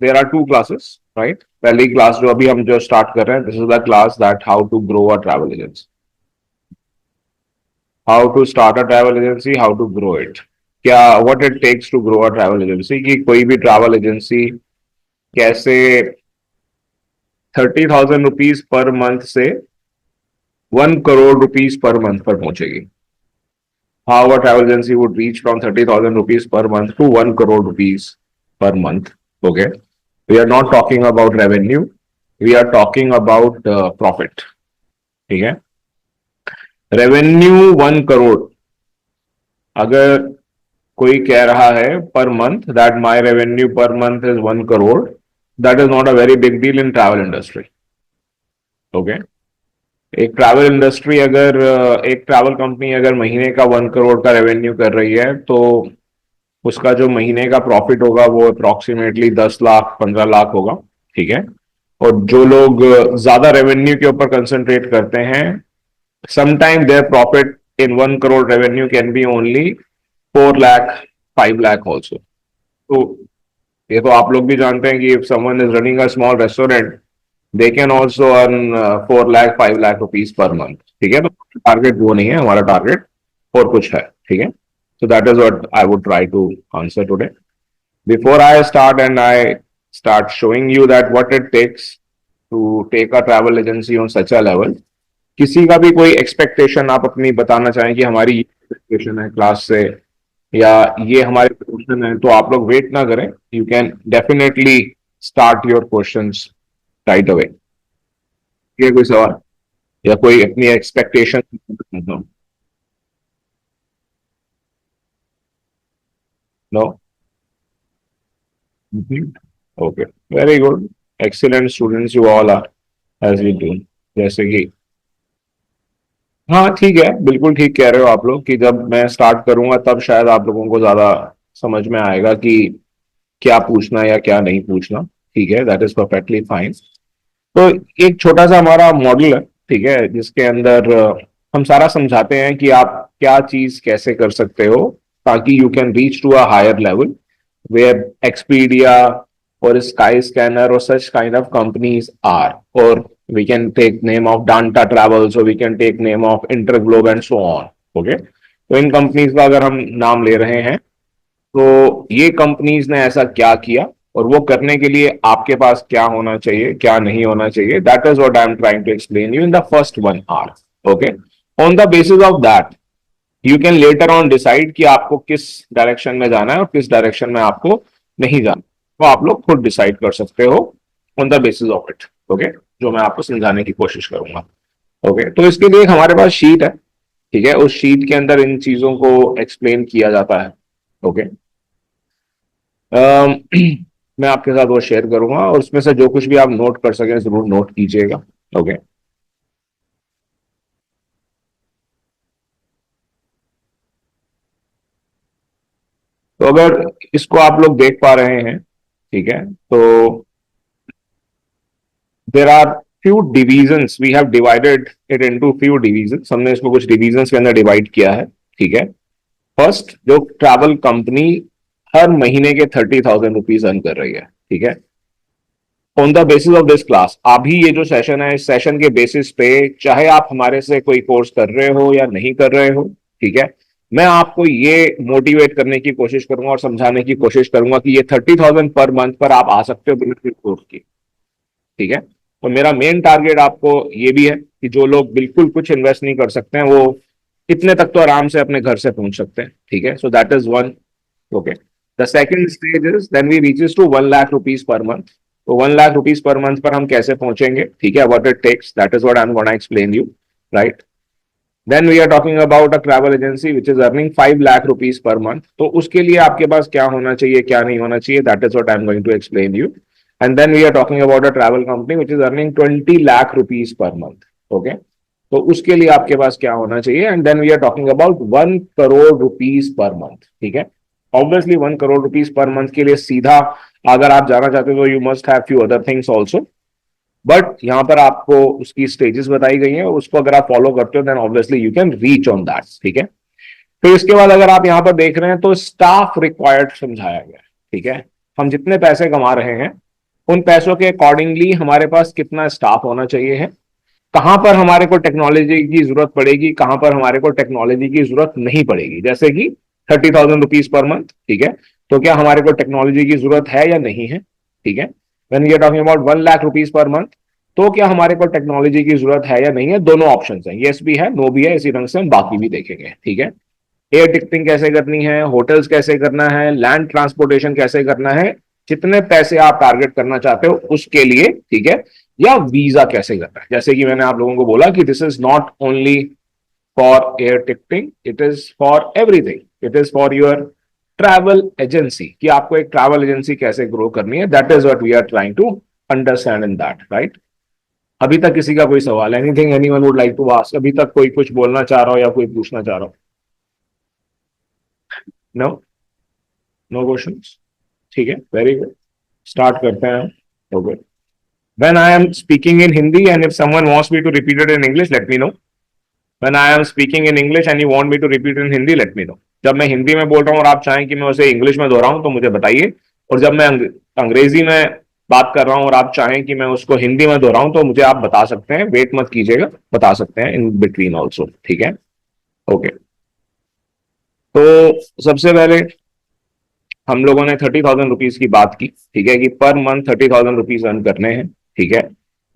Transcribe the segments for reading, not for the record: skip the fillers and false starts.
There are two classes, right? पहली class जो अभी हम जो स्टार्ट कर रहे हैं, this is the class that how to grow a travel agency, how to start a travel agency, how to grow it, क्या what it takes to grow a travel agency, कि कोई भी ट्रैवल एजेंसी कैसे 30,000 rupees per month से 1 crore rupees per month पर पहुंचेगी. How a travel agency would reach from 30,000 rupees per month to 1 crore rupees per month. Okay. We are not talking about revenue. We are talking about profit. ठीक है. Revenue 1 crore, अगर कोई कह रहा है per month that my revenue per month is 1 crore, that is not a very big deal in travel industry. Okay. एक travel industry अगर एक ट्रैवल कंपनी अगर महीने का 1 करोड़ का रेवेन्यू कर रही है, तो उसका जो महीने का प्रॉफिट होगा वो अप्रोक्सीमेटली 10 लाख 15 लाख होगा. ठीक है. और जो लोग ज्यादा रेवेन्यू के ऊपर कंसंट्रेट करते हैं, sometime their profit in 1 crore revenue can be only 4 lakh 5 lakh also. तो ये तो आप लोग भी जानते हैं कि if someone is running a small restaurant, they can also earn 4 lakh 5 lakh rupees per month. ठीक है. तो टारगेट वो नहीं है, हमारा टारगेट और कुछ है. ठीक है. So that is what I would try to answer today. Before I start and I start showing you that what it takes to take a travel agency on such a level, किसी का भी कोई expectation आप अपनी बताना चाहें कि हमारी ये एक्सपेक्टेशन है क्लास से, या ये हमारे क्वेश्चन है, तो आप लोग वेट ना करें. You can definitely start your questions right away. ये कोई सवाल या कोई अपनी expectation? No. Okay. Very good. Excellent students you all are, as we do. जैसे कि हाँ ठीक है, बिल्कुल ठीक कह रहे हो आप लोग कि जब मैं स्टार्ट करूंगा तब शायद आप लोगों को ज्यादा समझ में आएगा कि क्या पूछना या क्या नहीं पूछना. ठीक है. That is perfectly fine. तो एक छोटा सा हमारा मॉडल है, ठीक है, जिसके अंदर हम सारा समझाते हैं कि आप क्या चीज कैसे कर सकते हो ताकि you can reach to a higher level where Expedia or Skyscanner or such kind of companies are, or we can take name of Danta Travels, or we can take name of Interglobe and so on. Okay. तो इन companies का अगर हम नाम ले रहे हैं, तो ये कंपनीज ने ऐसा क्या किया और वो करने के लिए आपके पास क्या होना चाहिए क्या नहीं होना चाहिए, that is what I am trying to explain you in the first 1 hour. Okay. On the basis of that you can later on decide कि आपको किस डायरेक्शन में जाना है और किस डायरेक्शन में आपको नहीं जाना. तो आप लोग खुद डिसाइड कर सकते हो on the basis of it. Okay. जो मैं आपको समझाने की कोशिश करूंगा. ओके. तो इसके लिए हमारे पास शीट है. ठीक है. उस शीट के अंदर इन चीजों को एक्सप्लेन किया जाता है. ओके. मैं आपके साथ वो शेयर करूंगा और उसमें से जो कुछ भी आप नोट कर सकें जरूर नोट कीजिएगा. ओके. तो अगर इसको आप लोग देख पा रहे हैं, ठीक है, तो there are few divisions, we have divided it into few divisions. हमने इसको कुछ डिविजन्स के अंदर डिवाइड किया है. ठीक है. फर्स्ट, जो ट्रैवल कंपनी हर महीने के 30,000 रुपीज अर्न कर रही है. ठीक है. On the basis of this class, अभी ये जो सेशन है, इस सेशन के बेसिस पे चाहे आप हमारे से कोई कोर्स कर रहे हो या नहीं कर रहे हो, ठीक है, मैं आपको ये मोटिवेट करने की कोशिश करूंगा और समझाने की कोशिश करूंगा कि ये 30,000 पर मंथ पर आप आ सकते हो बिना कोर्स की. ठीक है. तो मेरा मेन टारगेट आपको ये भी है कि जो लोग बिल्कुल कुछ इन्वेस्ट नहीं कर सकते हैं, वो इतने तक तो आराम से अपने घर से पहुंच सकते हैं. ठीक है. So that is one. Okay. The second stage is then we reaches to 1 lakh rupees per month. तो 1 लाख रुपीज पर मंथ पर हम कैसे पहुंचेंगे? ठीक है. What it takes, that is what I am gonna explain you. Right. Then we are talking about a travel agency which is earning 5 lakh rupees per month. तो उसके लिए आपके पास क्या होना चाहिए क्या नहीं होना चाहिए, that is what I am going to explain you. And then we are talking about a travel company which is earning 20 lakh rupees per month. Okay. तो उसके लिए आपके पास क्या होना चाहिए? And then we are talking about 1 crore rupees per month. ठीक है. Obviously 1 crore rupees per month के लिए सीधा अगर आप जाना चाहते हो तो you must have few other things also, but यहां पर आपको उसकी स्टेजेस बताई गई हैं, उसको अगर आप फॉलो करते हो then obviously you can reach on that. ठीक है. फिर इसके बाद अगर आप यहां पर देख रहे हैं तो स्टाफ रिक्वायर्ड समझाया गया है. ठीक है. हम जितने पैसे कमा रहे हैं उन पैसों के अकॉर्डिंगली हमारे पास कितना स्टाफ होना चाहिए है, कहां पर हमारे को टेक्नोलॉजी की जरूरत पड़ेगी, कहां पर हमारे को टेक्नोलॉजी की जरूरत नहीं पड़ेगी। जैसे कि 30,000 रुपीज पर मंथ, ठीक है, तो क्या हमारे को टेक्नोलॉजी की जरूरत है या नहीं है, ठीक है। When we are talking about 1 lakh rupees per month, तो क्या हमारे को टेक्नोलॉजी की जरूरत है या नहीं है। दोनों ऑप्शन है, यस भी है, नो भी है, इसी ढंग से हम बाकी भी देखेंगे, ठीक है। एयर टिकटिंग कैसे करनी है, होटल्स कैसे करना है, लैंड ट्रांसपोर्टेशन कैसे करना है, कितने पैसे आप टारगेट करना चाहते हो उसके लिए, ठीक है, या वीजा कैसे करना है। जैसे कि मैंने आप लोगों को बोला कि this is not only for air ticketing, it is for everything, it is for your travel agency, कि आपको एक ट्रैवल एजेंसी कैसे ग्रो करनी है। That is what we are trying to understand in that, right. अभी तक किसी का कोई सवाल, anything anyone would like to ask, अभी तक कोई कुछ बोलना चाह रहा हो या कोई पूछना चाह रहा हो? नो, नो क्वेश्चंस, ठीक है, वेरी गुड, स्टार्ट करते हैं। Okay, when I am speaking in Hindi and if someone wants me to repeat it in English, let me know. When I am speaking in English and you want me to repeat in Hindi, let me know. जब मैं हिंदी में बोल रहा हूँ और आप चाहें कि मैं उसे इंग्लिश में दोहराऊं तो मुझे बताइए, और जब मैं अंग्रेजी में बात कर रहा हूं और आप चाहें कि मैं उसको हिंदी में दोहराऊं तो मुझे आप बता सकते हैं, वेट मत कीजिएगा, बता सकते हैं इन बिटवीन ऑल्सो, ठीक है। ओके, तो सबसे पहले हम लोगों ने 30,000 रुपीज की बात की, ठीक है, कि पर मंथ 30,000 रुपीज अर्न करने हैं, ठीक है।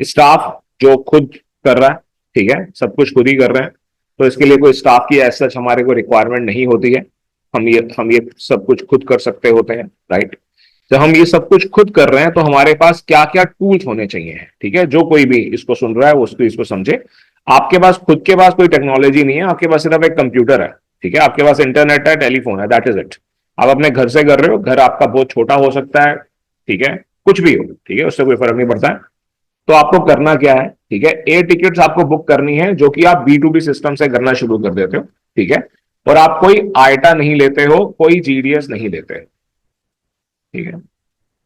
स्टाफ जो खुद कर रहा है, ठीक है, सब कुछ खुद ही कर रहे हैं, तो इसके लिए कोई स्टाफ की एज सच हमारे को रिक्वायरमेंट नहीं होती है। हम ये सब कुछ खुद कर सकते होते हैं, राइट। जब हम ये सब कुछ खुद कर रहे हैं तो हमारे पास क्या क्या टूल्स होने चाहिए, ठीक है। जो कोई भी इसको सुन रहा है वो इसको समझे। आपके पास खुद के पास कोई टेक्नोलॉजी नहीं है, आपके पास सिर्फ एक कंप्यूटर है, ठीक है, आपके पास इंटरनेट है, टेलीफोन है, दैट इज इट। आप अपने घर से कर रहे हो, घर आपका बहुत छोटा हो सकता है, ठीक है, कुछ भी हो, ठीक है, उससे कोई फर्क नहीं पड़ता है। तो आपको करना क्या है, ठीक है, एयर टिकट्स आपको बुक करनी है, जो कि आप B2B सिस्टम से करना शुरू कर देते हो, ठीक है, और आप कोई आइटा नहीं लेते हो, कोई GDS नहीं लेते, ठीक है।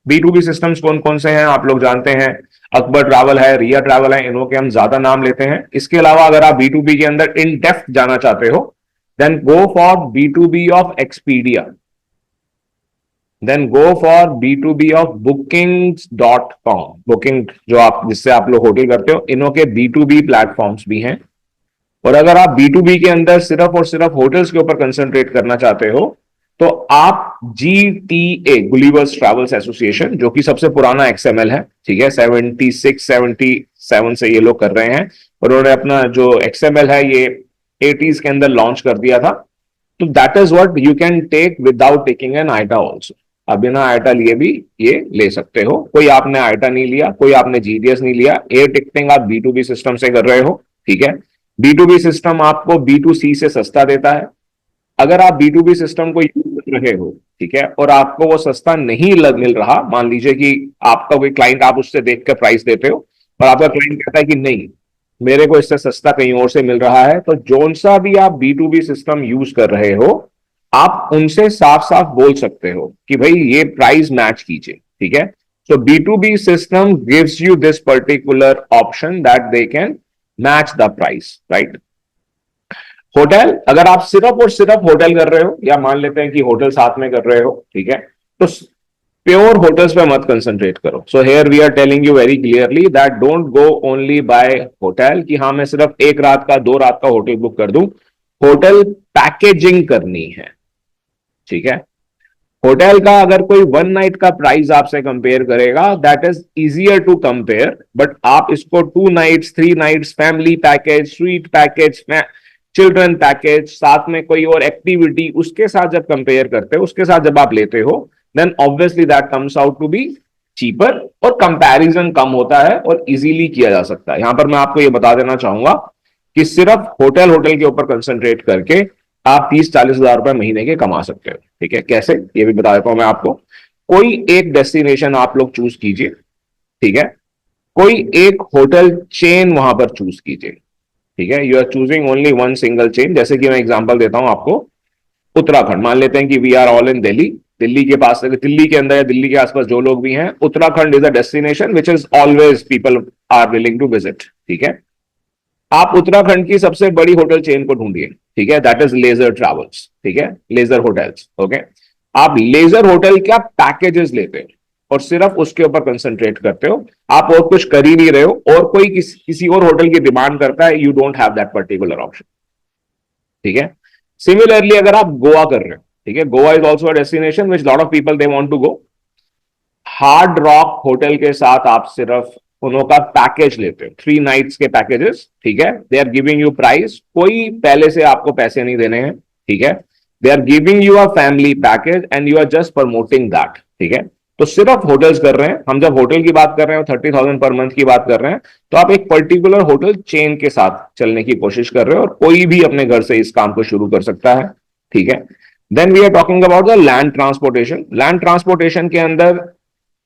B2B सिस्टम्स कौन कौन से हैं आप लोग जानते हैं, अकबर ट्रैवल है, रिया ट्रैवल है, इन्हों के हम ज्यादा नाम लेते हैं। इसके अलावा अगर आप B2B के अंदर इन डेप्थ जाना चाहते हो, then go for B2B of Expedia, then go for B2B of bookings.com, booking जो आप जिससे आप लोग होटल करते हो, इन्हों के B2B प्लेटफॉर्म्स भी हैं। और अगर आप B2B के अंदर सिर्फ और सिर्फ होटल्स के ऊपर कंसंट्रेट करना चाहते हो तो आप GTA, गुलिवर्स ट्रैवल्स एसोसिएशन, जो कि सबसे पुराना XML है, ठीक है, 76-77 से ये लोग कर रहे हैं, और उन्होंने अपना जो XML है ये 80s के अंदर लॉन्च कर दिया था। तो that is what you can take without taking an IATA also. अब बिना आइटा लिए भी ये ले सकते हो, कोई आपने आइटा नहीं लिया, कोई आपने GDS नहीं लिया, एयर टिकटिंग आप B2B सिस्टम से कर रहे हो, ठीक है। B2B सिस्टम आपको B2C से सस्ता देता है। अगर आप B2B सिस्टम को यूज कर रहे हो, ठीक है, और आपको वो सस्ता नहीं मिल रहा, मान लीजिए कि आपका कोई क्लाइंट, आप उससे देख कर प्राइस देते हो और आपका क्लाइंट कहता है कि नहीं मेरे को इससे सस्ता कहीं और से मिल रहा है, तो जोन सा भी आप B2B सिस्टम यूज कर रहे हो, आप उनसे साफ साफ बोल सकते हो कि भाई ये प्राइस मैच कीजिए, ठीक है। सो B2B system gives you this particular option that they can match the price, right. Hotel, अगर आप सिर्फ और सिर्फ होटल कर रहे हो, या मान लेते हैं कि होटल साथ में कर रहे हो, ठीक है, तो प्योर होटल्स पे मत कंसंट्रेट करो। So here we are telling you very clearly that don't go only by hotel, कि हाँ मैं सिर्फ 1 रात का 2 रात का होटल बुक कर दूं। होटल पैकेजिंग करनी है, ठीक है। होटल का अगर कोई 1 नाइट का प्राइस आपसे कंपेयर करेगा, that is easier to compare, but आप इसको 2 nights 3 nights family package, suite package, children package, साथ में कोई और एक्टिविटी, उसके साथ जब कंपेयर करते हो, उसके साथ जब आप लेते हो, then obviously that comes out to be cheaper, और कंपैरिजन कम होता है और इजीली किया जा सकता है। यहां पर मैं आपको ये बता देना चाहूंगा कि सिर्फ होटल के ऊपर कंसंट्रेट करके आप 30-40 हजार रुपए महीने के कमा सकते हो, ठीक है। कैसे, ये भी बता देता हूं मैं आपको। कोई एक डेस्टिनेशन आप लोग चूज कीजिए, ठीक है, कोई एक होटल चेन वहां पर चूज कीजिए, ठीक है। You are choosing only one single chain. जैसे कि मैं एग्जांपल देता हूं आपको, उत्तराखंड, मान लेते हैं कि we are all in Delhi, Delhi के पास, दिल्ली के अंदर या दिल्ली के आसपास जो लोग भी हैं, Uttarakhand is a destination which is always people are willing to visit, ठीक है। आप उत्तराखंड की सबसे बड़ी होटल चेन को ढूंढिए, ठीक है, दैट इज लेजर ट्रैवल्स, ठीक है, लेजर होटल्स, ओके। आप लेजर होटल क्या पैकेजेस लेते हैं, और सिर्फ उसके ऊपर कंसंट्रेट करते हो, आप और कुछ कर ही नहीं रहे हो, और कोई किसी और होटल की डिमांड करता है, you don't have that particular option. ठीक है। सिमिलरली अगर आप गोवा कर रहे हो, ठीक है, Goa is also a destination which lot of people they want to go. Hard Rock Hotel के साथ आप सिर्फ उन्हों का पैकेज लेते हो, 3 नाइट्स के पैकेजेस, ठीक है, they are giving you price, कोई पहले से आपको पैसे नहीं देने हैं, ठीक है, they are giving you a family package and you are just promoting that. ठीक है। तो सिर्फ होटल्स कर रहे हैं, हम जब होटल की बात कर रहे हैं 30,000 पर मंथ की बात कर रहे हैं, तो आप एक पर्टिकुलर होटल चेन के साथ चलने की कोशिश कर रहे हो, और कोई भी अपने घर से इस काम को शुरू कर सकता है। ठीक है। Then we are talking about the land transportation. Land transportation के अंदर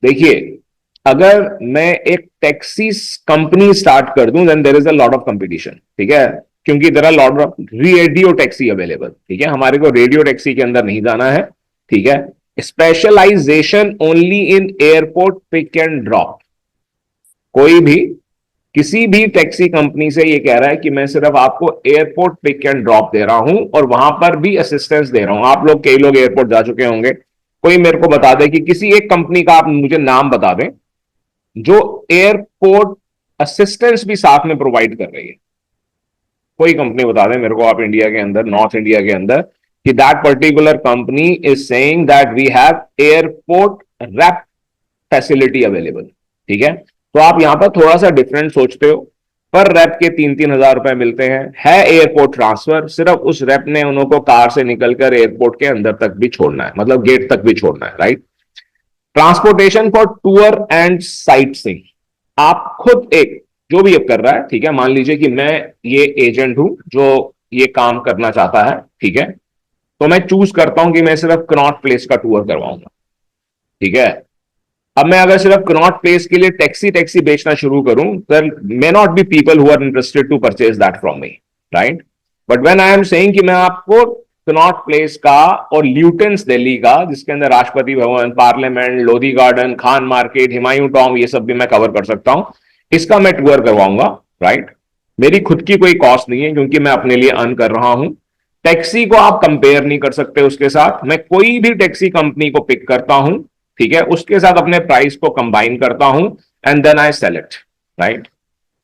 देखिए, अगर मैं एक टैक्सी कंपनी स्टार्ट कर दूं, then there is a lot of competition. ठीक है, क्योंकि there are lot of radio taxi available. ठीक है, हमारे को रेडियो टैक्सी के अंदर नहीं जाना है। ठीक है। Specialization only in airport pick and drop. कोई भी किसी भी टैक्सी कंपनी से ये कह रहा है कि मैं सिर्फ आपको एयरपोर्ट पिक एंड ड्रॉप दे रहा हूं, और वहां पर भी असिस्टेंस दे रहा हूं। आप लोग, कई लोग एयरपोर्ट जा चुके होंगे, कोई मेरे को बता दे कि किसी एक कंपनी का आप मुझे नाम बता दें जो एयरपोर्ट असिस्टेंस भी साथ में प्रोवाइड कर रही है। कोई कंपनी बता दें मेरे को आप, इंडिया के अंदर, नॉर्थ इंडिया के अंदर, कि that particular company is saying that we have airport wrap facility available. ठीक है। तो आप यहां पर थोड़ा सा डिफरेंट सोचते हो, पर रैप के 3-3 हजार रुपए मिलते हैं, है एयरपोर्ट ट्रांसफर, सिर्फ उस रैप ने उनको कार से निकलकर एयरपोर्ट के अंदर तक भी छोड़ना है, मतलब गेट तक भी छोड़ना है, right. Transportation for tour and sight seeing. आप खुद एक, जो भी अब कर रहा है, ठीक है, मान लीजिए कि मैं ये एजेंट हूं जो ये काम करना चाहता है, ठीक है, तो मैं चूज करता हूं कि मैं सिर्फ कनॉट प्लेस का टूर करवाऊंगा। ठीक है। अब मैं अगर सिर्फ कनॉट प्लेस के लिए टैक्सी टैक्सी बेचना शुरू करूं, then may not be people who are interested to purchase that from me, right. But when I am saying कि मैं आपको कनॉट प्लेस का और ल्यूटेंस दिल्ली का, जिसके अंदर Rashtrapati Bhavan, parliament, Lodhi garden, Khan market, Humayun Tom, ये सब भी मैं कवर कर सकता हूं, इसका मैं टूर करवाऊंगा, राइट। मेरी खुद की कोई कॉस्ट नहीं है, क्योंकि मैं अपने लिए अर्न कर रहा हूं। टैक्सी को आप कंपेयर नहीं कर सकते उसके साथ। मैं कोई भी टैक्सी कंपनी को पिक करता हूं, ठीक है, उसके साथ अपने प्राइस को कंबाइन करता हूं, and then I sell it, right.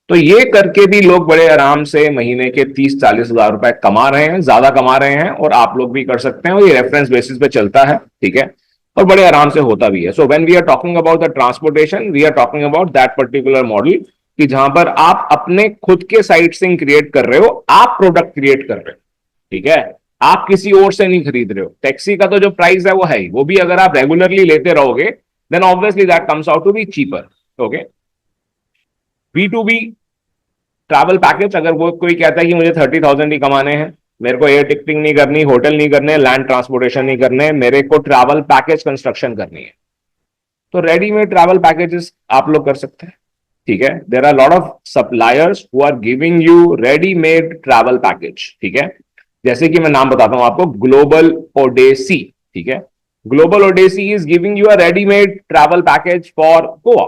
तो ये करके भी लोग बड़े आराम से महीने के 30-40 हजार रुपए कमा रहे हैं, ज्यादा कमा रहे हैं, और आप लोग भी कर सकते हैं, और ये रेफरेंस बेसिस पे चलता है, ठीक है, और बड़े आराम से होता भी है। So when we are talking about the transportation, we are talking about that particular model, कि जहां पर आप अपने खुद के साइट सीइंग क्रिएट कर रहे हो, आप प्रोडक्ट क्रिएट कर रहे हो, ठीक है, आप किसी और से नहीं खरीद रहे हो। टैक्सी का तो जो प्राइस है वो है ही, वो भी अगर आप रेगुलरली लेते रहोगे, then obviously that comes out to be cheaper. Okay. B2B travel package, अगर वो कोई कहता है कि मुझे 30,000 ही कमाने हैं, मेरे को एयर टिकटिंग नहीं करनी, होटल नहीं करने, लैंड ट्रांसपोर्टेशन नहीं करने, मेरे को ट्रैवल पैकेज कंस्ट्रक्शन करनी है, तो रेडीमेड ट्रैवल पैकेजेस आप लोग कर सकते हैं। ठीक है। There are lot of suppliers who are giving you readymade travel package. ठीक है। जैसे कि मैं नाम बताता हूं आपको, ग्लोबल ओडेसी। ठीक है। Global Odyssey is giving you a readymade travel package for Goa.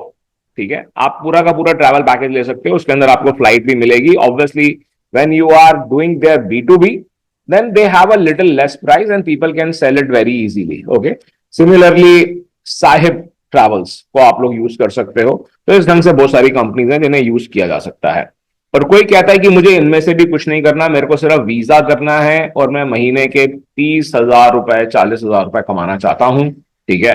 ठीक है। आप पूरा का पूरा ट्रैवल पैकेज ले सकते हो, उसके अंदर आपको फ्लाइट भी मिलेगी। Obviously when you are doing there B2B, then they have a little less price and people can sell it very easily. Okay. Similarly Sahib Travels को आप लोग यूज कर सकते हो। तो इस ढंग से बहुत सारी कंपनीज हैं जिन्हें यूज किया जा सकता है। और कोई कहता है कि मुझे इनमें से भी कुछ नहीं करना, मेरे को सिर्फ वीजा करना है, और मैं महीने के 30,000 रुपए, 40,000 रुपए कमाना चाहता हूं, ठीक है,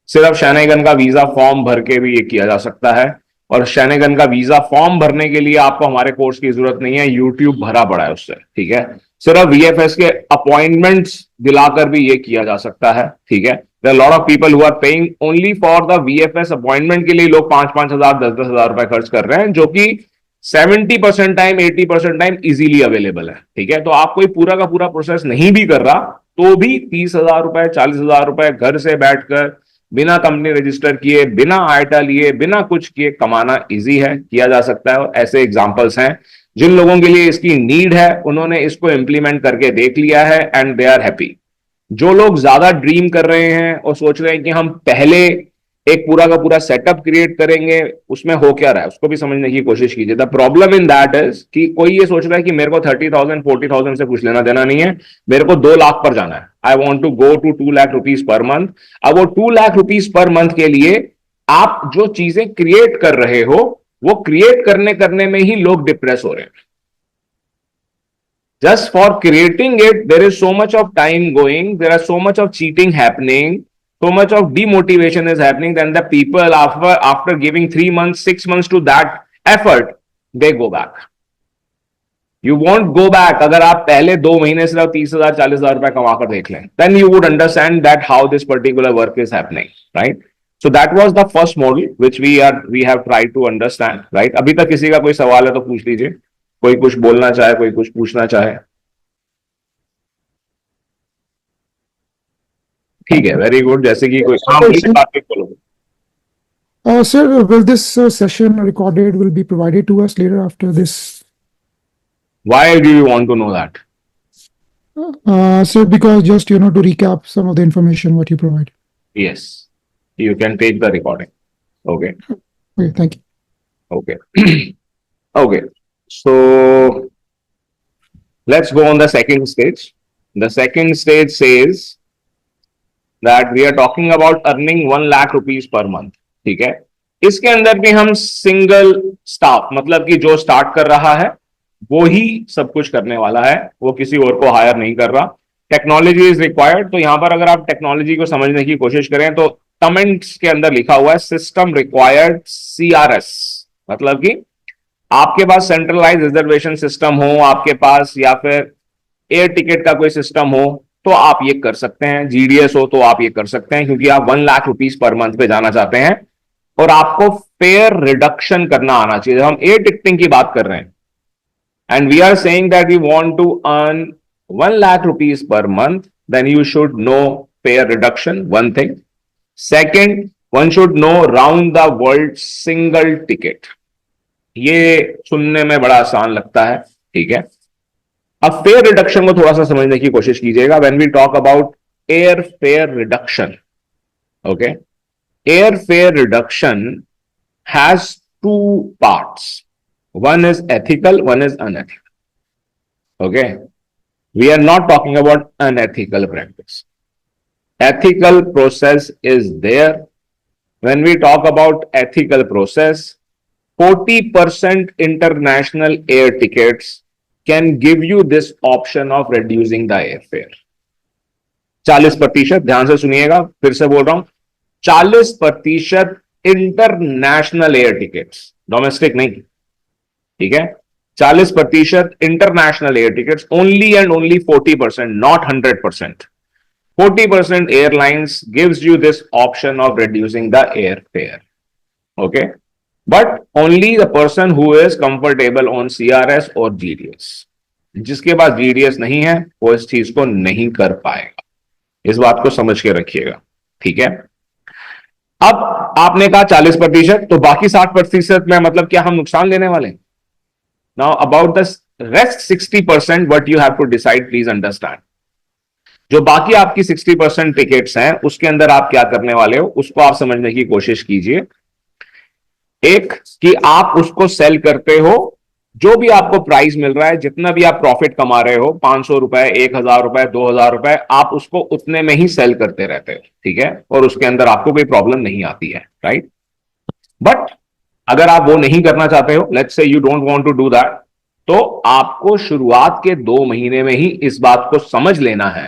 सिर्फ शैनेगन का वीजा फॉर्म भर के भी ये किया जा सकता है। और शैनेगन का वीजा फॉर्म भरने के लिए आपको हमारे कोर्स की जरूरत नहीं है, यूट्यूब भरा पड़ा है उससे। ठीक है। सिर्फ VFS के अपॉइंटमेंट्स दिलाकर भी ये किया जा सकता है। ठीक है। There are a lot of people who are paying only for the VFS appointment के लिए लोग 5-5 हजार, 10-10 हजार रुपए खर्च कर रहे हैं, जो कि 70% टाइम, 80% टाइम इजीली अवेलेबल है। ठीक है। तो आप कोई पूरा का पूरा प्रोसेस नहीं भी कर रहा, तो भी 30,000 रुपए, 40,000 रुपए घर से बैठकर, बिना कंपनी रजिस्टर किए, बिना आइटा लिए, बिना कुछ किए कमाना इजी है, किया जा सकता है। और ऐसे एग्जांपल्स हैं, जिन लोगों के लिए इसकी नीड है, उन्होंने इसको इंप्लीमेंट करके देख लिया है, एंड दे आर हैप्पी। जो लोग ज्यादा ड्रीम कर रहे हैं और सोच रहे हैं कि हम पहले एक पूरा का पूरा सेटअप क्रिएट करेंगे, उसमें हो क्या रहा है उसको भी समझने की कोशिश कीजिए। The problem in that is कि कोई ये सोच रहा है कि मेरे को 30,000, 40,000 से कुछ लेना देना नहीं है, मेरे को 2 लाख पर जाना है, I want to go to 2 lakh rupees per month. अब वो 2 लाख रुपीज पर मंथ के लिए आप जो चीजें क्रिएट कर रहे हो वो क्रिएट करने करने में ही लोग डिप्रेस हो रहे हैं. Just for creating it, there is so much of time going, there are so much of cheating happening, so much of demotivation is happening. Then the people after giving 3 months, 6 months to that effort, they go back. You won't go back अगर आप पहले 2 महीने सिर्फ 30,000 40,000 रुपए कमा कर देख लें. Then you would understand that how this particular work is happening, right? So that was the first model which we have tried to understand, right? अभी तक किसी का कोई सवाल है तो पूछ लीजिए. कोई कुछ बोलना चाहे, कोई कुछ पूछना चाहे. ठीक है, वेरी गुड. जैसे कि कोई बात बोलो. Sir, will this session recorded will be provided to us later after this? Why do you want to know that? Sir, because just to recap some of the information what you provide. Yes, you can take the recording. Okay. Okay, thank you. Okay. Okay. So let's go on the second stage. The second stage says that we are talking about earning 1 lakh rupees per month. ठीक है. इसके अंदर भी हम single staff, मतलब कि जो start कर रहा है वो ही सब कुछ करने वाला है, वो किसी और को हायर नहीं कर रहा. Technology is required. तो यहां पर अगर आप टेक्नोलॉजी को समझने की कोशिश करें तो कमेंट्स के अंदर लिखा हुआ है सिस्टम रिक्वायर्ड CRS, मतलब कि आपके पास सेंट्रलाइज रिजर्वेशन सिस्टम हो आपके पास, या फिर एयर टिकट का कोई सिस्टम हो तो आप ये कर सकते हैं. GDS हो तो आप ये कर सकते हैं, क्योंकि आप 1 लाख रुपीस पर मंथ पे जाना चाहते हैं और आपको फेयर रिडक्शन करना आना चाहिए. हम एयर टिकटिंग की बात कर रहे हैं and we are saying that we want to earn 1 lakh rupees per month, then you should know fare reduction, one thing. Second, one should know round the world single ticket. ये सुनने में बड़ा आसान लगता है, ठीक है. अब फेयर रिडक्शन को थोड़ा सा समझने की कोशिश कीजिएगा. When we talk about air fare reduction, okay, air fare reduction has two parts. One is ethical, one is unethical. Okay. We are not talking about unethical practice. Ethical process is there. When we talk about ethical process, 40% international air tickets can give you this option of reducing the airfare. 40%, ध्यान से सुनिएगा, फिर से बोल रहा हूं, 40% international air tickets, domestic नहीं. ठीक है. 40% international air tickets, only and only 40%, not 100%. 40% airlines gives you this option of reducing the air fare. Okay. But only the person who is comfortable on CRS और GDS. जिसके पास GDS नहीं है वो इस चीज को नहीं कर पाएगा. इस बात को समझ के रखिएगा, ठीक है. अब आपने कहा 40%, तो बाकी 60% में मतलब क्या हम नुकसान लेने वाले हैं? Now about the rest 60%, what you have to decide, please understand. जो बाकी आपकी 60% टिकट्स हैं उसके अंदर आप क्या करने वाले हो उसको आप समझने की कोशिश कीजिए. एक कि आप उसको सेल करते हो, जो भी आपको प्राइस मिल रहा है, जितना भी आप प्रॉफिट कमा रहे हो, 500 रुपए, 1,000 रुपए, 2,000 रुपए, आप उसको उतने में ही सेल करते रहते हो, ठीक है. और उसके अंदर आपको कोई प्रॉब्लम नहीं आती है, राइट. बट अगर आप वो नहीं करना चाहते हो, let's say you don't want to do that, तो आपको शुरुआत के 2 महीने में ही इस बात को समझ लेना है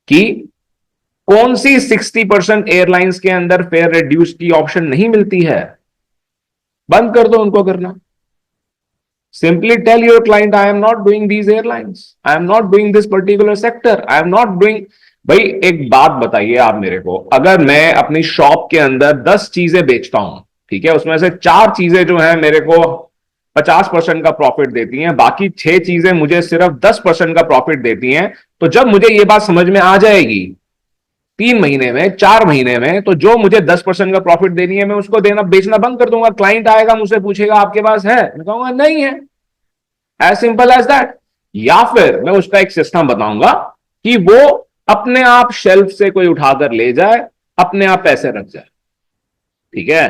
कि कौन सी 60% एयरलाइंस के अंदर फेयर रिड्यूस की ऑप्शन नहीं मिलती है. बंद कर दो उनको करना. Simply tell your client, I am not doing these airlines, I am not doing this particular sector, I am not doing. भाई एक बात बताइए आप मेरे को, अगर मैं अपनी शॉप के अंदर 10 चीजें बेचता हूं, ठीक है, उसमें से 4 चीजें जो है मेरे को 50% का प्रॉफिट देती हैं, बाकी 6 चीजें मुझे सिर्फ 10% का प्रॉफिट देती हैं, तो जब मुझे ये बात समझ में आ जाएगी 3 महीने में, 4 महीने में, तो जो मुझे 10% का प्रॉफिट देनी है मैं उसको देना, बेचना बंद कर दूंगा. क्लाइंट आएगा मुझसे पूछेगा आपके पास है, मैं कहूंगा नहीं है. As simple as that. या फिर मैं उसका एक सिस्टम बताऊंगा कि वो अपने आप शेल्फ से कोई उठाकर ले जाए, अपने आप पैसे रख जाए, ठीक है.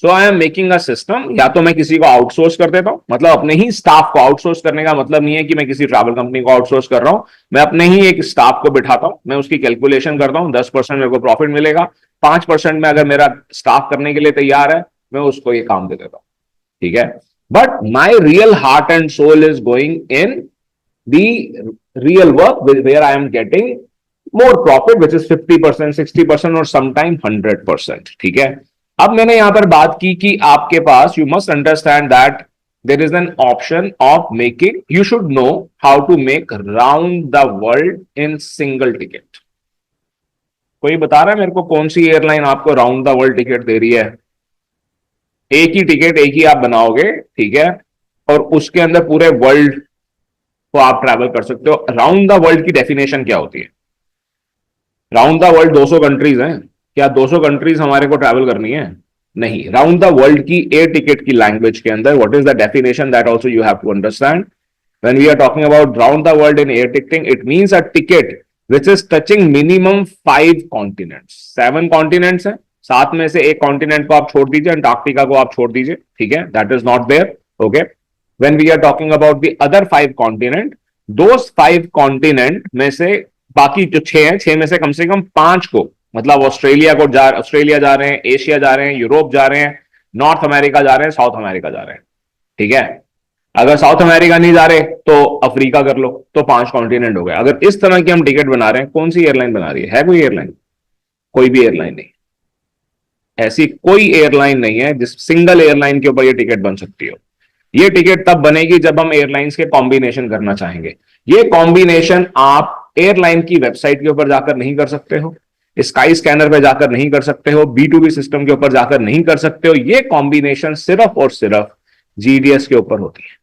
So I am making a system, या तो मैं किसी को आउटसोर्स कर देता हूं, मतलब अपने ही स्टाफ को आउटसोर्स करने का मतलब नहीं है कि मैं किसी ट्रैवल कंपनी को आउटसोर्स कर रहा हूं, मैं अपने ही एक स्टाफ को बिठाता हूं, मैं उसकी कैलकुलेशन करता हूं, 10% मेरे को प्रॉफिट मिलेगा, 5% में अगर मेरा स्टाफ करने के लिए तैयार है, मैं उसको ये काम दे देता हूं, ठीक है। But my real heart and soul is going in the real work where I am getting more profit, which is 50%, 60% और समटाइम 100%, ठीक है। अब मैंने यहां पर बात की कि आपके पास, you must understand that there is an option of making, you should know how to make round the world in single ticket. कोई बता रहा है मेरे को कौन सी एयरलाइन आपको राउंड द वर्ल्ड टिकट दे रही है? एक ही टिकट, एक ही आप बनाओगे, ठीक है, और उसके अंदर पूरे वर्ल्ड को आप ट्रैवल कर सकते हो। राउंड द वर्ल्ड की डेफिनेशन क्या होती है? राउंड द वर्ल्ड 200 कंट्रीज हैं, क्या 200 कंट्रीज हमारे को ट्रैवल करनी है? नहीं। राउंड द वर्ल्ड की एयर टिकट की लैंग्वेज के अंदर what is the definition, that also you have to understand. When we are talking about round the world in air ticketing, it means a ticket which is touching minimum 5 continents. 7 continents हैं, 7 में से एक continent को आप छोड़ दीजिए, Antarctica को आप छोड़ दीजिए, ठीक है, that is not there, okay. When we are talking about the other 5 continent, those 5 continent में से बाकी जो 6 हैं, 6 में से कम 5 को, मतलब ऑस्ट्रेलिया जा रहे हैं, एशिया जा रहे हैं, यूरोप जा रहे हैं, नॉर्थ अमेरिका जा रहे हैं, साउथ अमेरिका जा रहे हैं, ठीक है। अगर साउथ अमेरिका नहीं जा रहे तो अफ्रीका कर लो, तो 5 कॉन्टिनेंट हो गए। अगर इस तरह की हम टिकट बना रहे हैं, कौन सी एयरलाइन बना रही है कोई एयरलाइन? कोई भी एयरलाइन नहीं, ऐसी कोई एयरलाइन नहीं है जिस सिंगल एयरलाइन के ऊपर ये टिकट बन सकती हो। ये टिकट तब बनेगी जब हम एयरलाइंस के कॉम्बिनेशन करना चाहेंगे। ये कॉम्बिनेशन आप एयरलाइन की वेबसाइट के ऊपर जाकर नहीं कर सकते हो, स्काई स्कैनर पे जाकर नहीं कर सकते हो, B2B सिस्टम के ऊपर जाकर नहीं कर सकते हो। ये कॉम्बिनेशन सिर्फ और सिर्फ GDS के ऊपर होती है।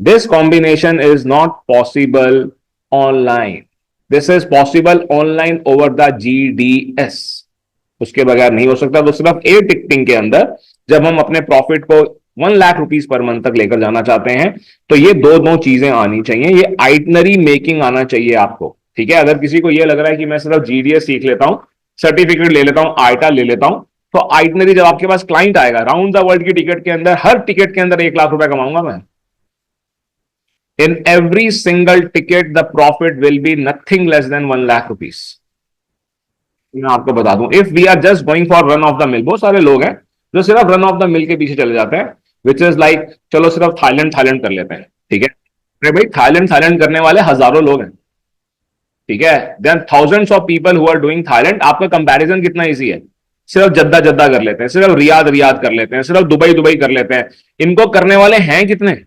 This combination is not possible online, this is possible online over the GDS, उसके बगैर नहीं हो सकता। तो सिर्फ एयर टिकटिंग के अंदर जब हम अपने प्रॉफिट को 1 लाख रुपीस पर मंथ तक लेकर जाना चाहते हैं, तो ये दो चीजें आनी चाहिए। ये आइटनरी मेकिंग आना चाहिए आपको, ठीक है। अगर किसी को ये लग रहा है कि मैं सिर्फ GDS सीख लेता हूं, सर्टिफिकेट ले लेता हूं, आइटा ले लेता हूं, तो आइटनरी जब आपके पास क्लाइंट आएगा राउंड द वर्ल्ड की टिकट के अंदर, हर टिकट के अंदर 1 लाख रुपए कमाऊंगा मैं। In every single ticket the profit will be nothing less than 1 lakh rupees. मैं आपको बता दूं, if we are just going for run of the mill, बहुत सारे लोग हैं जो सिर्फ रन ऑफ द मिल के पीछे चले जाते हैं, विच इज लाइक चलो सिर्फ थाईलैंड कर लेते हैं, ठीक है। अरे भाई, थाईलैंड करने वाले हजारों लोग हैं, ठीक है। Then thousands of people who are doing Thailand. आपका कंपैरिजन कितना इजी है? सिर्फ जद्दा कर लेते हैं, सिर्फ रियाद कर लेते हैं, सिर्फ दुबई कर लेते हैं। इनको करने वाले हैं कितने?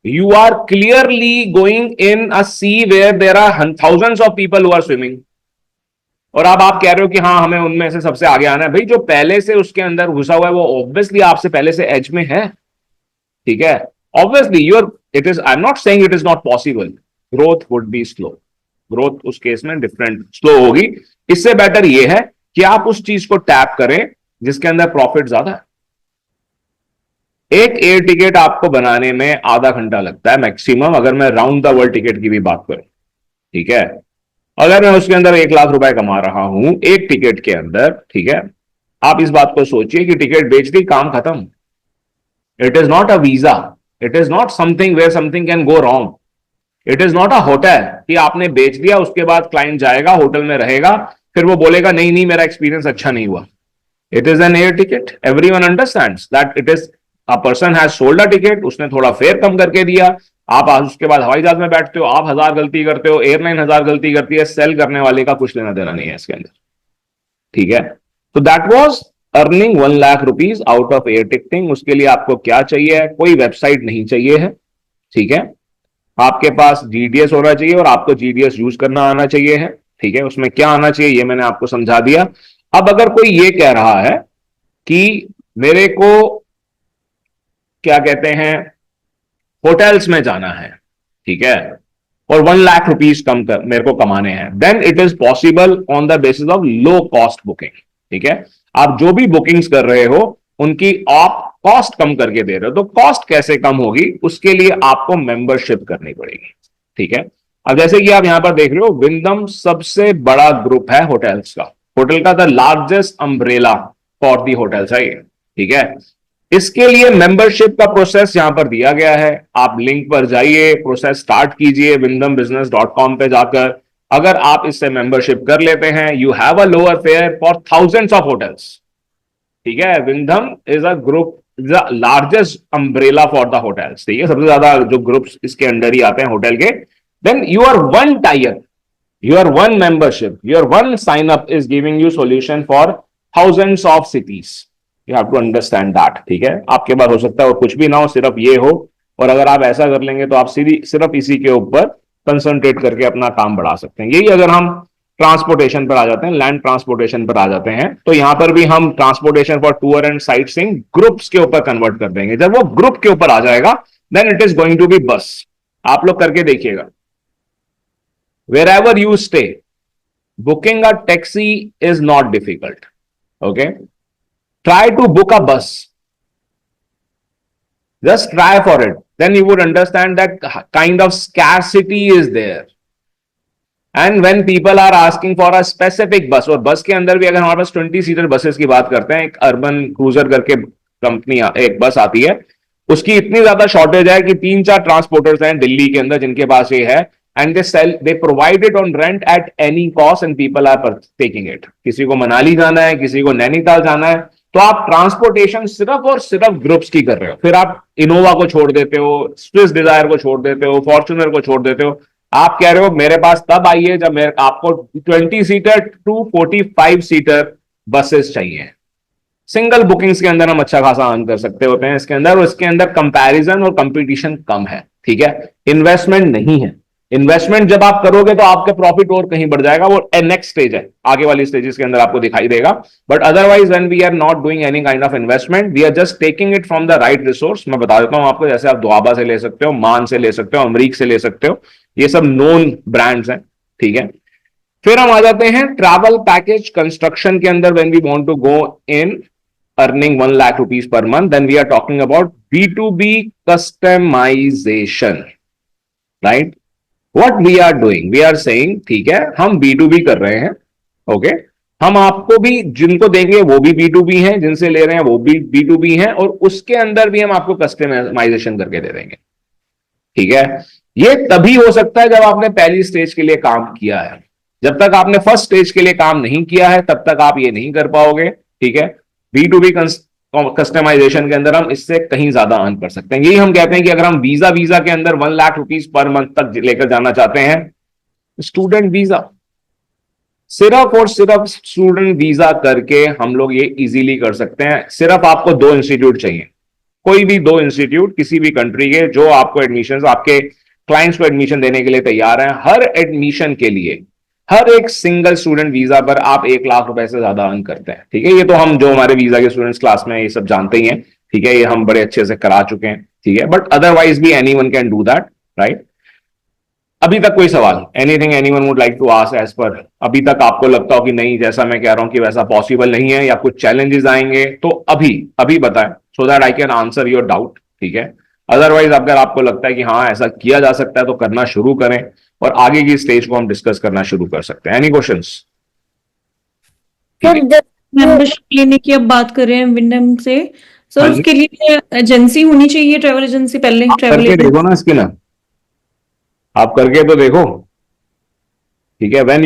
You are clearly going in a sea where there are thousands of people who are swimming, और अब आप कह रहे हो कि हाँ हमें उनमें से सबसे आगे आना है। भाई, जो पहले से उसके अंदर घुसा हुआ है वो ऑब्वियसली आपसे पहले से एज में है, ठीक है। Obviously it is, I am not saying it is not possible, growth would be slow, growth उस केस में डिफरेंट स्लो होगी। इससे बेटर ये है कि आप उस चीज को टैप करें जिसके अंदर प्रॉफिट ज्यादा है। एक एयर टिकट आपको बनाने में आधा घंटा लगता है मैक्सिमम, अगर मैं राउंड द वर्ल्ड टिकट की भी बात करूं, ठीक है। अगर मैं उसके अंदर 1 लाख रुपए कमा रहा हूं एक टिकट के अंदर, ठीक है, आप इस बात को सोचिए कि टिकट बेच दी, काम खत्म। It is not a visa, it is not something where something can go wrong, it is not a hotel कि आपने बेच दिया, उसके बाद क्लाइंट जाएगा होटल में रहेगा, फिर वो बोलेगा नहीं नहीं मेरा एक्सपीरियंस अच्छा नहीं हुआ। It is an air ticket, everyone understands that it is a person has sold a ticket, उसने थोड़ा फेयर कम करके दिया, आप आज उसके बाद हवाई जहाज में बैठते हो, आप 1000 गलती करते हो, एयरलाइन 1000 गलती करती है, सेल करने वाले का कुछ लेना देना नहीं है इसके अंदर, ठीक है। तो that was earning 1 lakh rupees out of air ticketing. उसके लिए आपको क्या चाहिए? कोई वेबसाइट नहीं चाहिए है, ठीक है। आपके पास GDS होना चाहिए और आपको GDS यूज करना आना चाहिए है, ठीक है। उसमें क्या आना चाहिए ये मैंने आपको समझा दिया। अब अगर कोई ये कह रहा है कि मेरे को क्या कहते हैं होटल्स में जाना है, ठीक है, और 1 लाख रुपीज कम कर मेरे को कमाने हैं, then it is possible on the basis of low cost booking, ठीक है। आप जो भी बुकिंग्स कर रहे हो उनकी आप कॉस्ट कम करके दे रहे हो, तो कॉस्ट कैसे कम होगी? उसके लिए आपको मेंबरशिप करनी पड़ेगी, ठीक है। अब जैसे कि आप यहां पर देख रहे हो, विंडम सबसे बड़ा ग्रुप है होटल्स का, होटल का the largest umbrella for the hotel site, ठीक है। इसके लिए मेंबरशिप का प्रोसेस यहां पर दिया गया है, आप लिंक पर जाइए, प्रोसेस स्टार्ट कीजिए wyndhambusiness.com पे जाकर। अगर आप इससे मेंबरशिप कर लेते हैं, you have a lower fair for thousands of hotels, ठीक है। विंधम is a group, the largest umbrella for the hotels, ठीक है, सबसे ज्यादा जो ग्रुप्स इसके अंडर ही आते हैं होटल के। Then you are one type, your one membership, your one sign up is giving you solution for thousands of cities. You have to understand that, ठीक है। आपके पास हो सकता है और कुछ भी ना हो, सिर्फ ये हो, और अगर आप ऐसा कर लेंगे तो आप सीधी सिर्फ इसी के ऊपर कंसंट्रेट करके अपना काम बढ़ा सकते हैं। यही अगर हम ट्रांसपोर्टेशन पर आ जाते हैं, लैंड ट्रांसपोर्टेशन पर आ जाते हैं, तो यहां पर भी हम transportation for tour and sight seeing groups के ऊपर कन्वर्ट कर देंगे। जब वो ग्रुप के ऊपर आ जाएगा, then it is going to be बस। आप लोग करके देखिएगा, wherever you stay, booking a taxi is not difficult, okay? Try to book a bus, just try for it, then you would understand that kind of scarcity is there. And when people are asking for a specific bus, और बस के अंदर भी अगर हमारे पास 20 seater buses की बात करते हैं, एक अर्बन क्रूजर करके कंपनी एक बस आती है, उसकी इतनी ज्यादा शॉर्टेज है कि 3-4 ट्रांसपोर्टर्स हैं दिल्ली के अंदर जिनके पास ये है, and they provide it on rent at any cost and people are taking it. किसी को मनाली जाना है, किसी को नैनीताल जाना है, तो आप ट्रांसपोर्टेशन सिर्फ और सिर्फ ग्रुप्स की कर रहे हो। फिर आप इनोवा को छोड़ देते हो, स्विस डिजायर को छोड़ देते हो, फॉर्च्यूनर को छोड़ देते हो। आप कह रहे हो मेरे पास तब आइए जब मेरे आपको 20 सीटर टू 45 सीटर बसेस चाहिए। सिंगल बुकिंग्स के अंदर हम अच्छा खासा अर्न कर सकते होते हैं इसके अंदर, और इसके अंदर कंपैरिजन और कंपटीशन कम है, ठीक है। इन्वेस्टमेंट नहीं है। इन्वेस्टमेंट जब आप करोगे तो आपका प्रॉफिट और कहीं बढ़ जाएगा, वो नेक्स्ट स्टेज है, आगे वाली स्टेजेस के अंदर आपको दिखाई देगा। But otherwise when we are not doing any kind of investment, we are just taking it from the right resource. मैं बता देता हूं आपको, जैसे आप दुआबा से ले सकते हो, मान से ले सकते हो, अमरीक से ले सकते हो, ये सब नोन ब्रांड्स हैं, ठीक है। फिर हम आ जाते हैं ट्रैवल पैकेज कंस्ट्रक्शन के अंदर। When we want to go in earning 1 lakh rupees per month, then we are talking about B2B customization, right? What we are doing, we are saying ठीक है हम B2B कर रहे हैं, ओके, हम आपको भी जिनको देंगे वो भी B2B हैं, जिनसे ले रहे हैं वो भी B2B हैं, और उसके अंदर भी हम आपको कस्टमाइजेशन करके दे देंगे, ठीक है। ये तभी हो सकता है जब आपने पहली स्टेज के लिए काम किया है। जब तक आपने फर्स्ट स्टेज के लिए काम नहीं किया है, तब तक आप ये नहीं कर पाओगे, ठीक है। B2B कस्टमाइजेशन के अंदर हम इससे कहीं ज्यादा अर्न कर सकते हैं। यही हम कहते हैं कि अगर हम वीजा के अंदर 1 लाख रुपीस पर मंथ तक लेकर जाना चाहते हैं, स्टूडेंट वीजा, सिर्फ और सिर्फ स्टूडेंट वीजा करके हम लोग ये इजीली कर सकते हैं। सिर्फ आपको 2 इंस्टीट्यूट चाहिए, कोई भी 2 इंस्टीट्यूट किसी भी कंट्री के, जो आपको एडमिशन, आपके क्लाइंट्स को एडमिशन देने के लिए तैयार हैं। हर एडमिशन के लिए, हर एक सिंगल स्टूडेंट वीजा पर आप 1 लाख रुपए से ज्यादा अर्न करते हैं, ठीक है। ये तो हम जो हमारे वीजा के स्टूडेंट्स क्लास में ये सब जानते ही हैं, ठीक है, ये हम बड़े अच्छे से करा चुके हैं, ठीक है। बट अदरवाइज भी anyone can do that, right. अभी तक कोई सवाल, anything anyone would like to ask as per, अभी तक आपको लगता हो कि नहीं, जैसा मैं कह रहा हूं कि वैसा पॉसिबल नहीं है, या कुछ चैलेंजेस आएंगे, तो अभी बताएं, so that I can answer your doubt, ठीक है। अदरवाइज अगर आपको लगता है कि हाँ ऐसा किया जा सकता है, तो करना शुरू करें, और आगे की स्टेज को हम डिस्कस करना शुरू कर सकते हैं। Any questions? मेंबरशिप लेने की अब बात कर रहे हैं विंडम से, सर उसके लिए एजेंसी होनी चाहिए, ट्रैवल एजेंसी पहले ट्रैवल करके देखो ना इसकी, ना आप करके तो देखो, ठीक है। When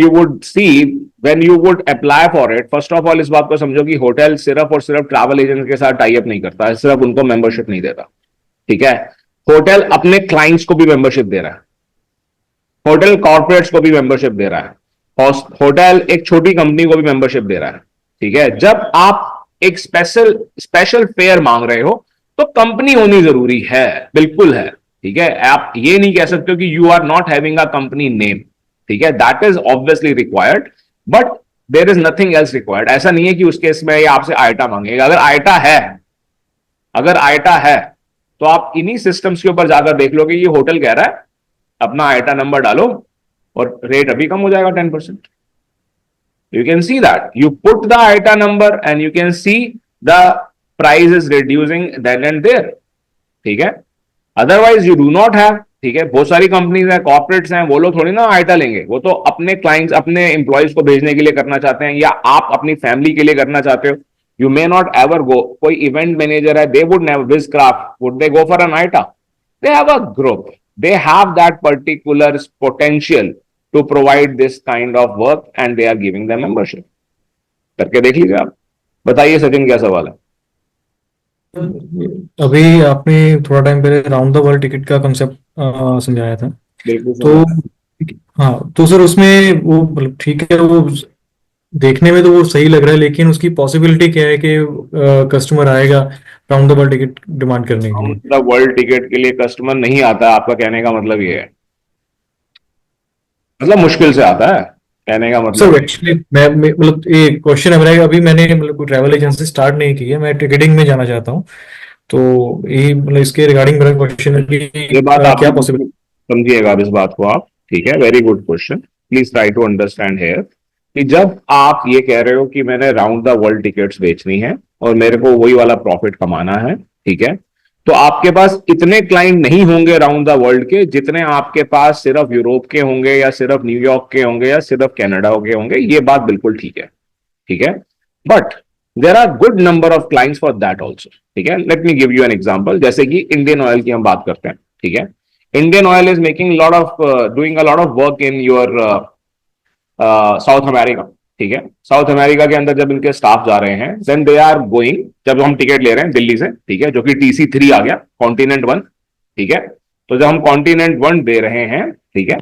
you would apply for it, first of all इस बात को समझो कि होटल सिर्फ और सिर्फ ट्रैवल एजेंट के साथ टाई अप नहीं करता है, सिर्फ उनको मेंबरशिप नहीं देता, ठीक है। होटल अपने क्लाइंट्स को भी मेंबरशिप दे रहा है, होटल कॉर्पोरेट्स को भी मेंबरशिप दे रहा है, होटल एक छोटी कंपनी को भी मेंबरशिप दे रहा है, ठीक है। जब आप एक स्पेशल फेयर मांग रहे हो, तो कंपनी होनी जरूरी है, बिल्कुल है, ठीक है। आप ये नहीं कह सकते हो कि you are not having a company name, ठीक है, that is obviously required, but there is nothing else required. ऐसा नहीं है कि उस केस में ये आपसे आइटा मांगेगा। अगर आइटा है तो आप इन्हीं सिस्टम्स के ऊपर जाकर देख लो कि ये होटल कह रहा है, अपना आइटा नंबर डालो और रेट अभी कम हो जाएगा 10%। You can see that. You put the ITA number and you can see the price is reducing then and there, ठीक है। Otherwise you do not have, ठीक है। बहुत सारी कंपनीज हैं, कॉर्पोरेट्स हैं, वो लोग थोड़ी ना आइटा लेंगे, वो तो अपने क्लाइंट्स, अपने एम्प्लॉयज को भेजने के लिए करना चाहते हैं, या आप अपनी फैमिली के लिए करना चाहते हो, You may not ever go. कोई इवेंट मैनेजर है, they would never, Bizcraft, would they go for a night out? They have a group. They have that particular potential to provide this kind of work and they are giving them membership. करके देख लीजिए आप. बताइए सचिन, क्या सवाल है? अभी आपने थोड़ा टाइम पहले राउंड द वर्ल्ड टिकट का कंसेप्ट समझाया था, बिल्कुल तो हाँ, तो सर उसमें वो मतलब ठीक है, वो देखने में तो वो सही लग रहा है, लेकिन उसकी पॉसिबिलिटी क्या है कि कस्टमर आएगा round the world ticket demand करने के लिए? राउंड द वर्ल्ड टिकट के लिए कस्टमर नहीं आता, आपका कहने का मतलब ये है? मतलब मुश्किल से आता है, कहने का मतलब। सर एक्चुअली मैं मतलब ये क्वेश्चन है मेरा, अभी मैंने मतलब कोई ट्रैवल एजेंसी स्टार्ट नहीं की है, मैं टिकटिंग में जाना चाहता हूँ, तो यही मतलब इसके रिगार्डिंग मेरा क्वेश्चन है कि ये बात आप क्या पॉसिबिलिटी समझिएगा अब इस बात को आप, ठीक है? Very good question, please try to understand here कि जब आप ये कह रहे हो कि मैंने राउंड द वर्ल्ड टिकट्स बेचनी है और मेरे को वही वाला प्रॉफिट कमाना है, ठीक है, तो आपके पास इतने क्लाइंट नहीं होंगे राउंड द वर्ल्ड के जितने आपके पास सिर्फ यूरोप के होंगे या सिर्फ न्यूयॉर्क के होंगे या सिर्फ कनाडा के होंगे। ये बात बिल्कुल ठीक है, ठीक है, but there are good number of clients for that also, ठीक है? Let me give you an example, जैसे कि इंडियन ऑयल की हम बात करते हैं, ठीक है? Indian oil is making lot of doing a lot of work in your south America, ठीक है? साउथ अमेरिका के अंदर जब इनके स्टाफ जा रहे हैं, देन दे आर गोइंग, जब हम टिकट ले रहे हैं दिल्ली से, ठीक है, जो कि TC3 आ गया, कॉन्टिनेंट 1, ठीक है, तो जब हम कॉन्टिनेंट 1 दे रहे हैं, ठीक है,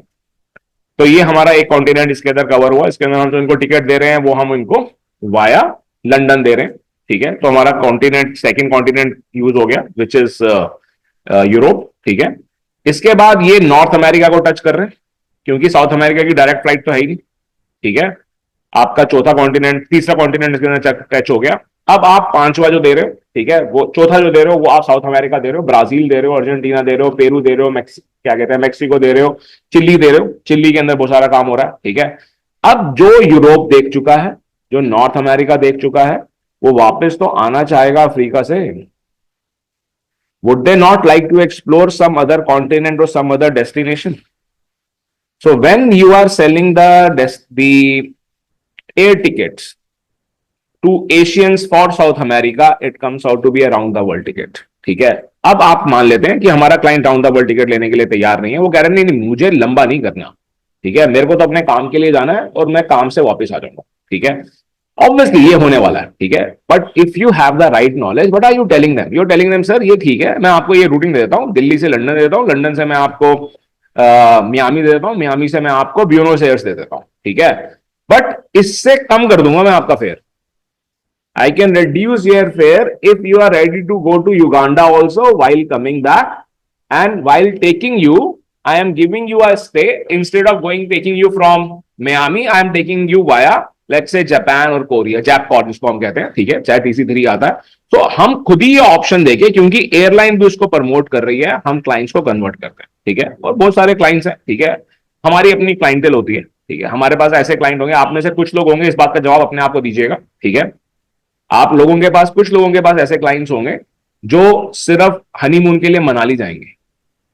तो ये हमारा एक कॉन्टिनेंट इसके अंदर कवर हुआ, इसके अंदर हम जो इनको टिकट दे रहे हैं वो हम इनको वाया लंदन दे रहे हैं, ठीक है, तो हमारा कॉन्टिनेंट, सेकेंड कॉन्टिनेंट यूज हो गया, विच इज यूरोप, ठीक है? इसके बाद ये नॉर्थ अमेरिका को टच कर रहे हैं, क्योंकि साउथ अमेरिका की डायरेक्ट फ्लाइट तो है ही नहीं, ठीक है? आपका चौथा कॉन्टिनेंट, तीसरा कॉन्टिनेंट इसके अंदर टच हो गया। अब आप पांचवा जो दे रहे हो, ठीक है, वो चौथा जो दे रहे हो वो आप साउथ अमेरिका दे रहे हो, ब्राजील दे रहे हो, अर्जेंटीना दे रहे हो, पेरू दे रहे हो, क्या कहते हैं, मेक्सिको दे रहे हो, चिल्ली दे रहे हो, चिल्ली के अंदर बहुत सारा काम हो रहा है, ठीक है? अब जो यूरोप देख चुका है, जो नॉर्थ अमेरिका देख चुका है, वो वापस तो आना चाहेगा अफ्रीका से। Would they not like to explore some other continent और some other destination? So when you are selling the air tickets to Asians for South America, it comes out to be a round the world ticket, ठीक है? अब आप मान लेते हैं कि हमारा client round the world ticket लेने के लिए तैयार नहीं है, वो कह रहे हैं नहीं मुझे लंबा नहीं करना, ठीक है, मेरे को तो अपने काम के लिए जाना है और मैं काम से वापस आ जाऊंगा, ठीक है? ऑब्वियसली ये होने वाला है, ठीक है, but if you have the right knowledge, what are you telling them? You are telling them sir ये ठीक है, मैं आपको ये रूटिंग दे देता हूँ, दिल्ली से लंदन दे देता हूँ, लंदन से मैं आपको मियामी दे देता हूँ, मियामी से मैं आपको ब्यूनोस एयर्स दे देता हूँ, ठीक है, बट इससे कम कर दूंगा मैं आपका fair. I can reduce your fare if you are ready to go to Uganda also while coming back, and while taking you, I am giving you a stay instead of taking you from Miami, I am taking you via let's say Japan और Korea, जैपकॉट जिसको हम कहते हैं, ठीक है, चाहे TC3 आता है, तो हम खुद ही ये ऑप्शन देके, क्योंकि एयरलाइन भी उसको प्रमोट कर रही है, हम क्लाइंट्स को कन्वर्ट करते हैं, ठीक है, और बहुत सारे क्लाइंट्स हैं, ठीक है, हमारी अपनी क्लाइंटेल होती है, ठीक है, हमारे पास ऐसे क्लाइंट होंगे, आप में से कुछ लोग होंगे, इस बात का जवाब अपने आप को दीजिएगा, ठीक है? आप लोगों के पास, कुछ लोगों के पास ऐसे क्लाइंट्स होंगे जो सिर्फ हनीमून के लिए मनाली जाएंगे,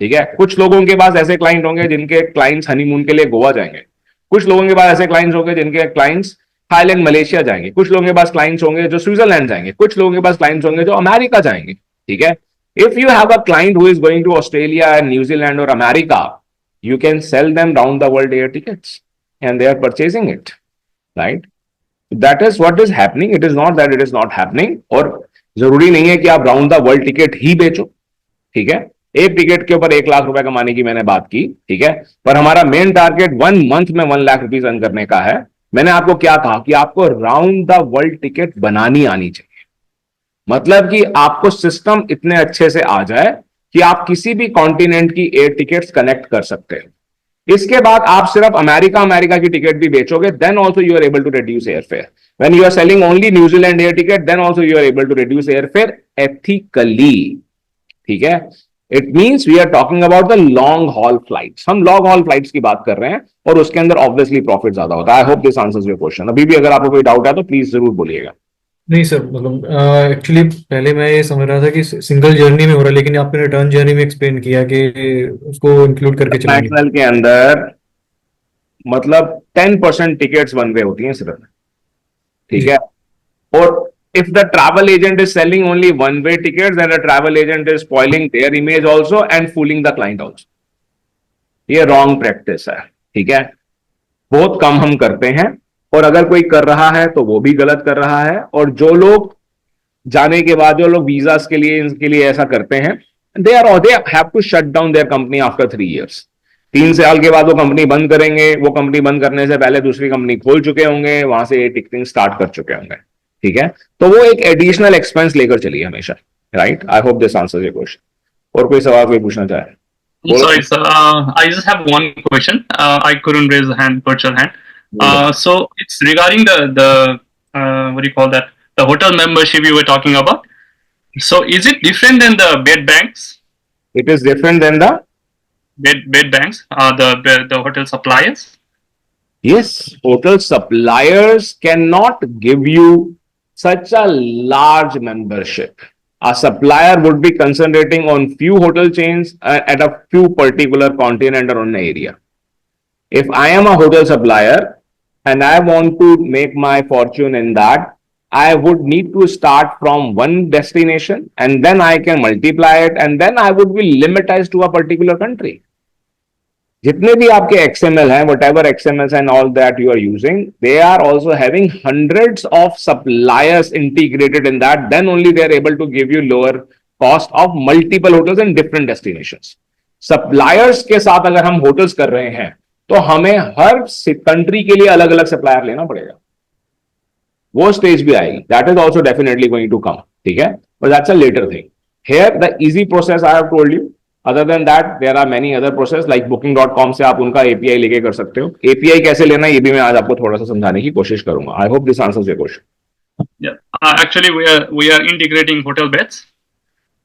ठीक है, कुछ लोगों के पास ऐसे क्लाइंट होंगे जिनके क्लाइंट्स हनीमून के लिए गोवा जाएंगे, कुछ लोगों के पास ऐसे क्लाइंट्स होंगे जिनके क्लाइंट्स थाईलैंड मलेशिया जाएंगे, कुछ लोगों के पास क्लाइंट्स होंगे जो स्विट्जरलैंड जाएंगे, कुछ लोगों के पास क्लाइंट्स होंगे जो अमेरिका जाएंगे, ठीक है? If you have a client who is going to Australia and New Zealand और America, you can sell them round the world air tickets and they are purchasing it, right? That is what is happening. It is not that it is not happening, और जरूरी नहीं है कि आप round the world ticket ही बेचो, ठीक है? एक टिकट के ऊपर 1 लाख रुपए कमाने की मैंने बात की, ठीक है, पर हमारा मेन टारगेट 1 मंथ में 1 लाख रुपीज अर्न करने का है। मैंने आपको क्या कहा कि आपको राउंड द वर्ल्ड टिकट बनानी आनी चाहिए, मतलब कि आपको सिस्टम इतने अच्छे से आ जाए कि आप किसी भी कॉन्टिनेंट की एयर टिकट्स कनेक्ट कर सकते हैं। इसके बाद आप सिर्फ अमेरिका की टिकट भी बेचोगे, then also you are able to reduce air fare. When you are selling only New Zealand air ticket, then also you are able to reduce air fare ethically, ठीक है? It means we are talking about the long haul flights, हम long haul flights की बात कर रहे हैं और उसके अंदर ऑब्वियसली प्रॉफिट ज्यादा होता है। I hope this answers your question. अभी भी अगर आपको कोई डाउट है तो प्लीज जरूर बोलिएगा। नहीं सर, मतलब एक्चुअली पहले मैं ये समझ रहा था कि सिंगल जर्नी में हो रहा है, लेकिन आपने रिटर्न जर्नी में एक्सप्लेन किया कि उसको इंक्लूड करके चलेंगे। इंटरनेशनल के अंदर मतलब 10% टिकट्स वन वे होती हैं सिर्फ, ठीक है, और if the travel agent is selling only one-way tickets, then the travel agent is spoiling their image also and fooling the client also. ये रॉन्ग प्रैक्टिस है, ठीक है, बहुत कम हम करते हैं, और अगर कोई कर रहा है तो वो भी गलत कर रहा है। और जो लोग जाने के बाद जो लोग वीजास के लिए इनके लिए ऐसा करते हैं, they have to shut down their company after 3 years। 3 साल के बाद वो कंपनी बंद करेंगे, वो कंपनी बंद करने से पहले दूसरी कंपनी खोल चुके होंगे, वहां से ये टिकटिंग स्टार्ट कर चुके होंगे, ठीक है। तो वो एक एडिशनल एक्सपेंस लेकर चलिए हमेशा, right. I hope this answers your question. और कोई सवाल कोई पूछना चाहे? Sorry, sir. I just have one question. I couldn't raise the virtual hand. So it's regarding the what do you call that? The hotel membership you were talking about. So is it different than the bed banks? It is different than the Bed banks, the hotel suppliers. Yes, hotel suppliers cannot give you such a large membership. A supplier would be concentrating on few hotel chains at a few particular continent or an area. If I am a hotel supplier and I want to make my fortune in that, I would need to start from one destination and then I can multiply it and then I would be limited to a particular country. जितने भी आपके XML हैं, whatever XMLs and all that you are using, they are also having hundreds of suppliers integrated in that. Then only they are able to give you lower cost of multiple hotels in different destinations. Suppliers के साथ अगर हम hotels कर रहे हैं, तो हमें हर country के लिए अलग अलग supplier लेना पड़ेगा। वो stage भी आएगी. That is also definitely going to come. ठीक है? But that's a later thing. Here the easy process I have told you. Other than that, there are many other process like Booking.com से आप उनका API लेके कर सकते हो। API कैसे लेना ये भी मैं आज आपको थोड़ा सा समझाने की कोशिश करूंगा। I hope this answers your question. Yeah, actually we are integrating hotel beds.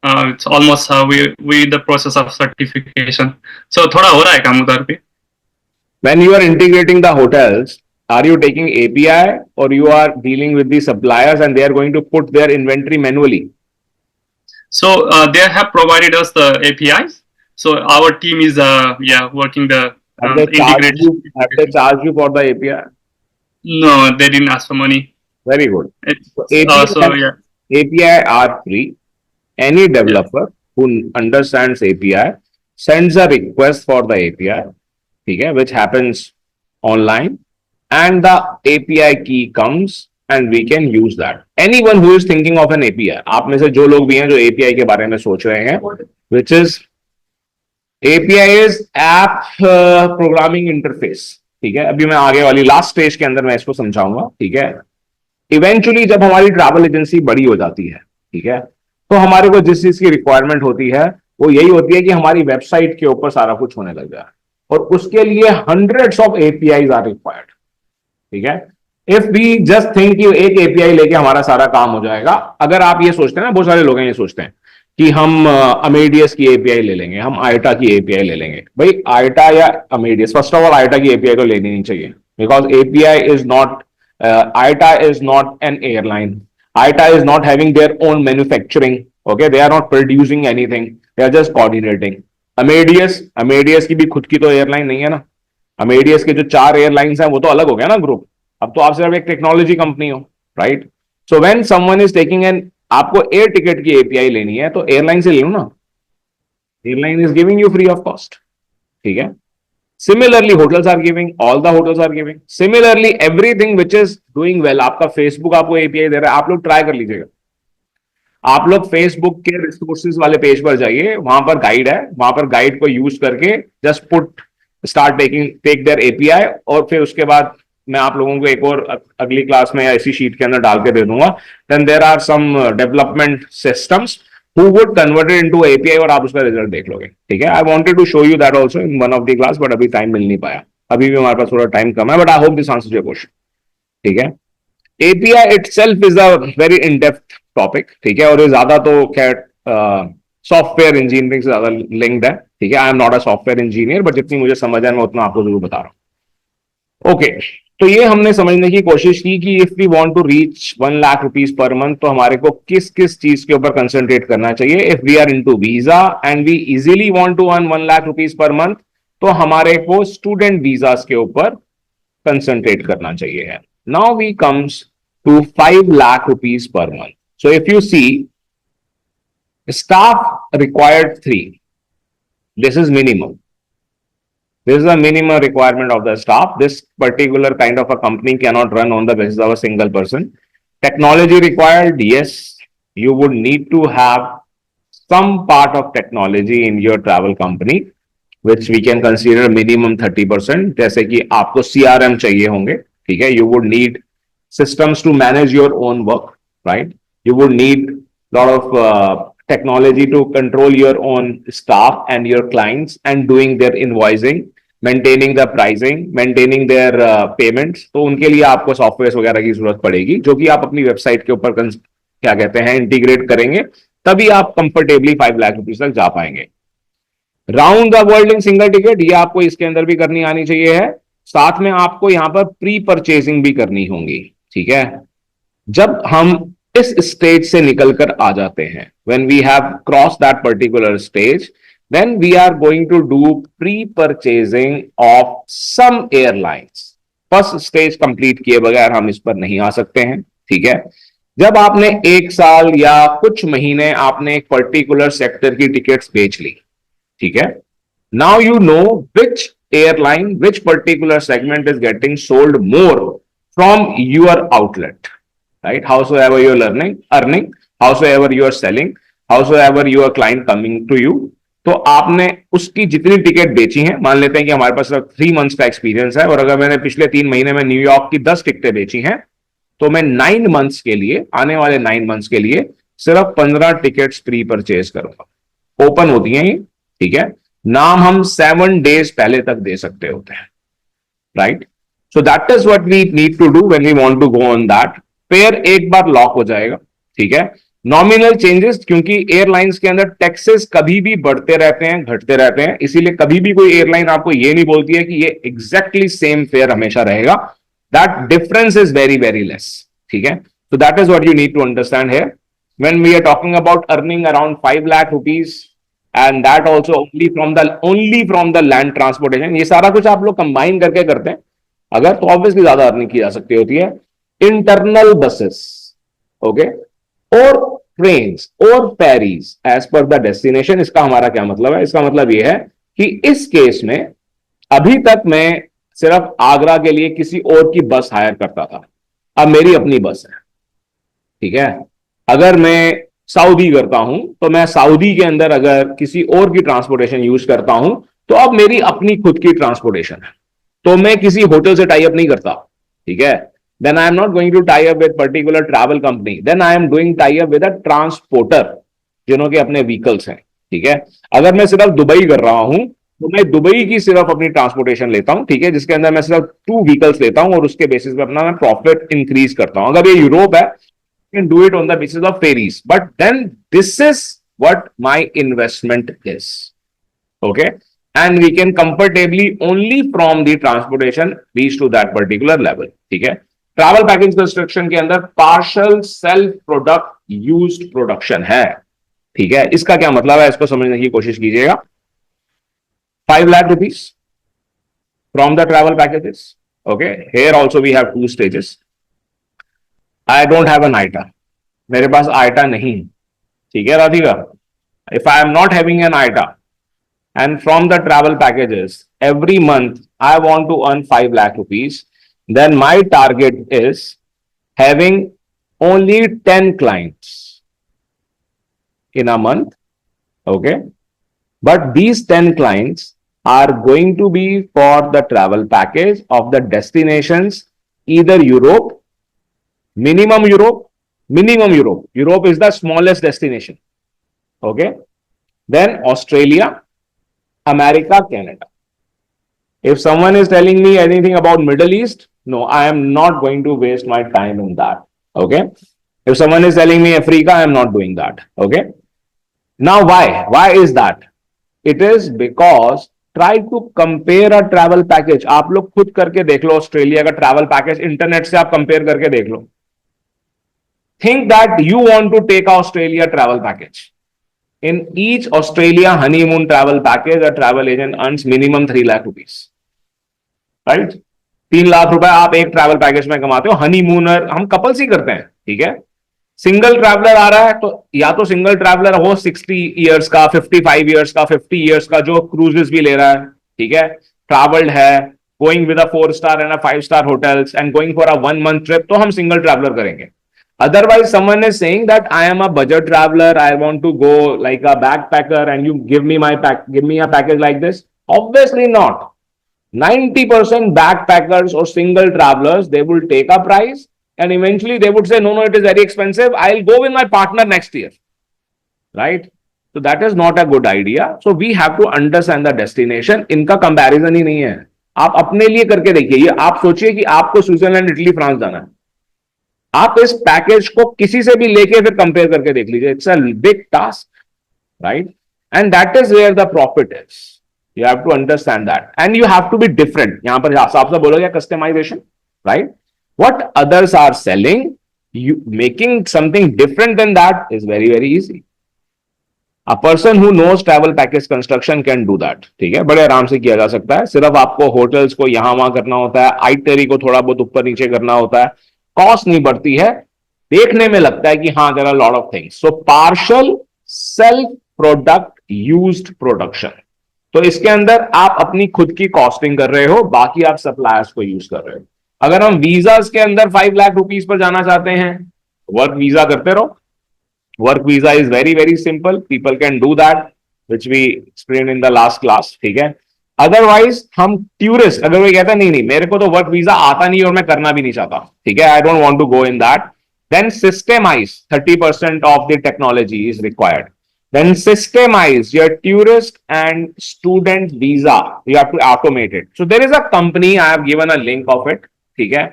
It's almost we in the process of certification. So थोड़ा हो रहा है काम उधर भी। When you are integrating the hotels, are you taking API or you are dealing with the suppliers and they are going to put their inventory manually? So they have provided us the APIs. So our team is working the Have they charged you for the API? No, they didn't ask for money. Very good. API, API are free. Any developer who understands API sends a request for the API, okay, which happens online, and the API key comes and we can use that. Anyone who is thinking of an API, आप में से जो लोग भी हैं जो API के बारे में सोच रहे हैं, which is API is app programming interface, ठीक है। अभी मैं आगे वाली लास्ट स्टेज के अंदर मैं इसको समझाऊंगा, ठीक है। इवेंचुअली जब हमारी ट्रैवल एजेंसी बड़ी हो जाती है, ठीक है, तो हमारे को जिस चीज की रिक्वायरमेंट होती है वो यही होती है कि हमारी वेबसाइट के ऊपर सारा कुछ होने लग जाए, और उसके लिए hundreds of APIs are required, ठीक है। इफ वी जस्ट थिंक कि एक API लेके हमारा सारा काम हो जाएगा, अगर आप ये सोचते हैं ना, बहुत सारे लोग हैं ये सोचते हैं कि हम अमेडियस की API ले लेंगे, हम आइटा की API ले लेंगे। भाई आइटा या Amadeus, first of all IATA की API तो लेनी नहीं चाहिए, because API is not, IATA is not an airline, IATA is not having their own manufacturing, okay, they are not producing anything, they are just coordinating. Amadeus की भी खुद की तो एयरलाइन नहीं है ना, अमेडियस के जो 4 एयरलाइंस हैं वो तो अलग हो गया ना ग्रुप, अब तो आप सिर्फ एक टेक्नोलॉजी कंपनी हो, right. So when someone is taking an, आपको एयर टिकट की API लेनी है तो एयरलाइन से ले लो ना, airline is giving you free of cost, ठीक है। Similarly hotels are giving, all the hotels are giving, similarly everything which is doing well. आपका फेसबुक आपको API दे रहा है, आप लोग ट्राई कर लीजिएगा, आप लोग फेसबुक के रिसोर्सेज वाले पेज पर जाइए, वहां पर गाइड है, वहां पर गाइड को यूज करके just put start take their API, और फिर उसके बाद मैं आप लोगों को एक और अगली क्लास में या इसी शीट के अंदर डाल के दे दूंगा। Then there are some development systems who would convert it into API और आप उसका रिजल्ट देख लोगे, ठीक है। I wanted to show you that also in one of the class, but अभी टाइम मिल नहीं पाया, अभी भी हमारे पास थोड़ा टाइम कम है, but I hope this answers your question, ठीक है। API itself is a very in depth topic, ठीक है, और ये ज्यादा तो खैर सॉफ्टवेयर इंजीनियरिंग से ज्यादा लिंक्ड है, ठीक है। आई am not a software engineer, but जितनी मुझे समझ है मैं उतना आपको जरूर बता रहा हूं, ओके। तो ये हमने समझने की कोशिश की कि if we want to reach 1 lakh rupees per month तो हमारे को किस किस चीज के ऊपर कंसंट्रेट करना चाहिए। If we are into visa and we easily want to earn 1 lakh rupees per month तो हमारे को स्टूडेंट वीजास के ऊपर कंसंट्रेट करना चाहिए। Now we comes to 5 lakh rupees per month. So if you see, staff required 3. This is minimum. This is the minimum requirement of the staff. This particular kind of a company cannot run on the basis of a single person. Technology required, yes, you would need to have some part of technology in your travel company, which we can consider minimum 30%. जैसे कि आपको CRM चाहिए होंगे, ठीक है? You would need systems to manage your own work, right? You would need lot of technology to control your own staff and your clients and doing their invoicing, maintaining the pricing, maintaining their payments. तो उनके लिए आपको software वगैरह की जरूरत पड़ेगी, जो कि आप अपनी वेबसाइट के ऊपर क्या कहते हैं इंटीग्रेट करेंगे, तभी आप कंफर्टेबली 5 लाख रुपीस तक जा पाएंगे. Round the world in single ticket, ये आपको इसके अंदर भी करनी आनी चाहिए है. साथ में आपको यहां पर प्री परचेजिंग भी करनी होंगी, ठीक है? जब हम इस स्टेज से निकलकर आ जाते हैं, when we have cross that particular stage, then we are going to do pre purchasing of some airlines. First stage complete किए बगैर हम इस पर नहीं आ सकते हैं, ठीक है? जब आपने 1 साल या कुछ महीने आपने एक पर्टिकुलर सेक्टर की टिकट्स बेच ली, ठीक है? Now you know which airline, which particular segment is getting sold more from your outlet, right? Howsoever you are earning, howsoever you are selling, howsoever your client coming to you, तो आपने उसकी जितनी ticket बेची हैं, मान लेते हैं कि हमारे पास 3 मंथ्स का एक्सपीरियंस है, और अगर मैंने पिछले 3 महीने में न्यूयॉर्क की 10 टिकटें बेची हैं, तो मैं 9 मंथ्स के लिए, आने वाले 9 मंथ्स के लिए सिर्फ 15 टिकट्स प्री परचेज करूंगा. ओपन होती हैं ये, ठीक है? नाम हम 7 डेज पहले तक दे सकते होते हैं, right? So that is what we need to do when we want to go on that. Fare एक बार लॉक हो जाएगा, ठीक है? नॉमिनल चेंजेस, क्योंकि एयरलाइंस के अंदर टैक्सेस कभी भी बढ़ते रहते हैं, घटते रहते हैं, इसीलिए कभी भी कोई एयरलाइन आपको ये नहीं बोलती है कि ये एग्जैक्टली सेम फेयर हमेशा रहेगा. That difference is very very less, ठीक है? So that is what you need to understand here when we are talking about earning around 5 lakh rupees, and that also only from the land transportation. ये सारा कुछ आप लोग combine करके करते हैं अगर, तो ऑब्वियसली ज्यादा अर्निंग की जा सकती होती है. Internal buses, okay, or trains or ferries as per the destination. इसका हमारा क्या मतलब है? इसका मतलब ये है कि इस केस में अभी तक मैं सिर्फ आगरा के लिए किसी और की बस हायर करता था, अब मेरी अपनी बस है, ठीक है? अगर मैं सऊदी करता हूं, तो मैं सऊदी के अंदर अगर किसी और की ट्रांसपोर्टेशन यूज करता हूं, तो अब मेरी अपनी खुद की ट्रांसपोर्टेशन है, तो मैं किसी होटल से टाई अप नहीं करता, ठीक है? Then I am not going to tie up with particular travel company. Then I am doing tie up with a transporter, जिन्हों के अपने व्हीकल्स हैं, ठीक है? अगर मैं सिर्फ दुबई कर रहा हूं, तो मैं दुबई की सिर्फ अपनी ट्रांसपोर्टेशन लेता हूं, ठीक है? जिसके अंदर मैं सिर्फ 2 व्हीकल्स लेता हूं और उसके बेसिस पे अपना मैं प्रॉफिट इंक्रीज करता हूं. अगर ये यूरोप है, can do it on the basis of ferries, but then this is what my investment is, okay? And we can comfortably only from the transportation reach to that particular level, ठीक है? Travel package construction के अंदर partial self product used production है, ठीक है? इसका क्या मतलब है, इसको समझने की कोशिश कीजिएगा. 5 lakh rupees from the travel packages, okay? Here also we have 2 stages. I don't have an IATA, मेरे पास आइटा नहीं, ठीक है Radhika? If I am not having an IATA and from the travel packages every month I want to earn 5 lakh rupees, then my target is having only 10 clients in a month, okay? But these 10 clients are going to be for the travel package of the destinations, either Europe, minimum Europe. Europe is the smallest destination, okay? Then Australia, America, Canada. If someone is telling me anything about Middle East, no, I am not going to waste my time in that, okay? If someone is telling me Africa, I am not doing that, okay? Now why is that? It is because try to compare a travel package. आप लोग खुद करके देख लो Australia का travel package, internet से आप compare करके देख लो. Think that you want to take a Australia travel package. In each Australia honeymoon travel package, a travel agent earns minimum 3 lakh rupees, right? 3 lakh रुपए आप एक ट्रैवल पैकेज में कमाते हो, हनीमूनर हम कपल्स ही करते हैं, ठीक है। सिंगल ट्रैवलर आ रहा है तो या तो सिंगल ट्रैवलर हो 60 ईयर्स का, 55 ईयर्स का, 50 ईयर्स का, जो क्रूजेस भी ले रहा है, ठीक है, ट्रैवल्ड है, going with a 4 star and a 5 star hotels and going for a 1 month trip, तो हम सिंगल ट्रैवलर करेंगे। Otherwise, someone is saying that I am a budget traveler, I want to go like a backpacker, and you give me give me a package like this. Obviously not. 90% backpackers or single travelers, they will take a price and eventually they would say, no, it is very expensive. I'll go with my partner next year. Right? So that is not a good idea. So we have to understand the destination. इनका comparison ही नहीं है. आप अपने लिए करके देखिए, ये आप सोचिए कि आपको स्विट्जरलैंड, इटली, फ्रांस जाना है, आप इस पैकेज को किसी से भी लेके फिर कंपेयर करके देख लीजिए, it's a big task, right? And that is where the profit is, you have to understand that and you have to be different. यहां पर आप सब बोलोगे customization, right? What others are selling, you making something different than that is very very easy. A person who knows travel package construction can do that. ठीक है, बड़े आराम से किया जा सकता है। सिर्फ आपको होटल्स को यहां वहां करना होता है, आइटरी को थोड़ा बहुत ऊपर नीचे करना होता है, कॉस्ट नहीं बढ़ती है, देखने में लगता है कि हाँ there are lot of things. So partial self product used production, तो इसके अंदर आप अपनी खुद की कॉस्टिंग कर रहे हो, बाकी आप सप्लायर्स को यूज कर रहे हो। अगर हम वीजास के अंदर 5 लाख रुपीस पर जाना चाहते हैं, वर्क वीजा करते रहो। Work visa is very very simple, people can do that, which we explain in the last class, ठीक है। अदरवाइज हम टूरिस्ट, अगर कोई कहता है नहीं नहीं मेरे को तो वर्क वीजा आता नहीं और मैं करना भी नहीं चाहता, ठीक है, I don't want to go in that, then systemize 30% of the technology is required, then systemize your tourist and student visa, you have to automate it. So there is a company, I have given a link of it, ठीक है,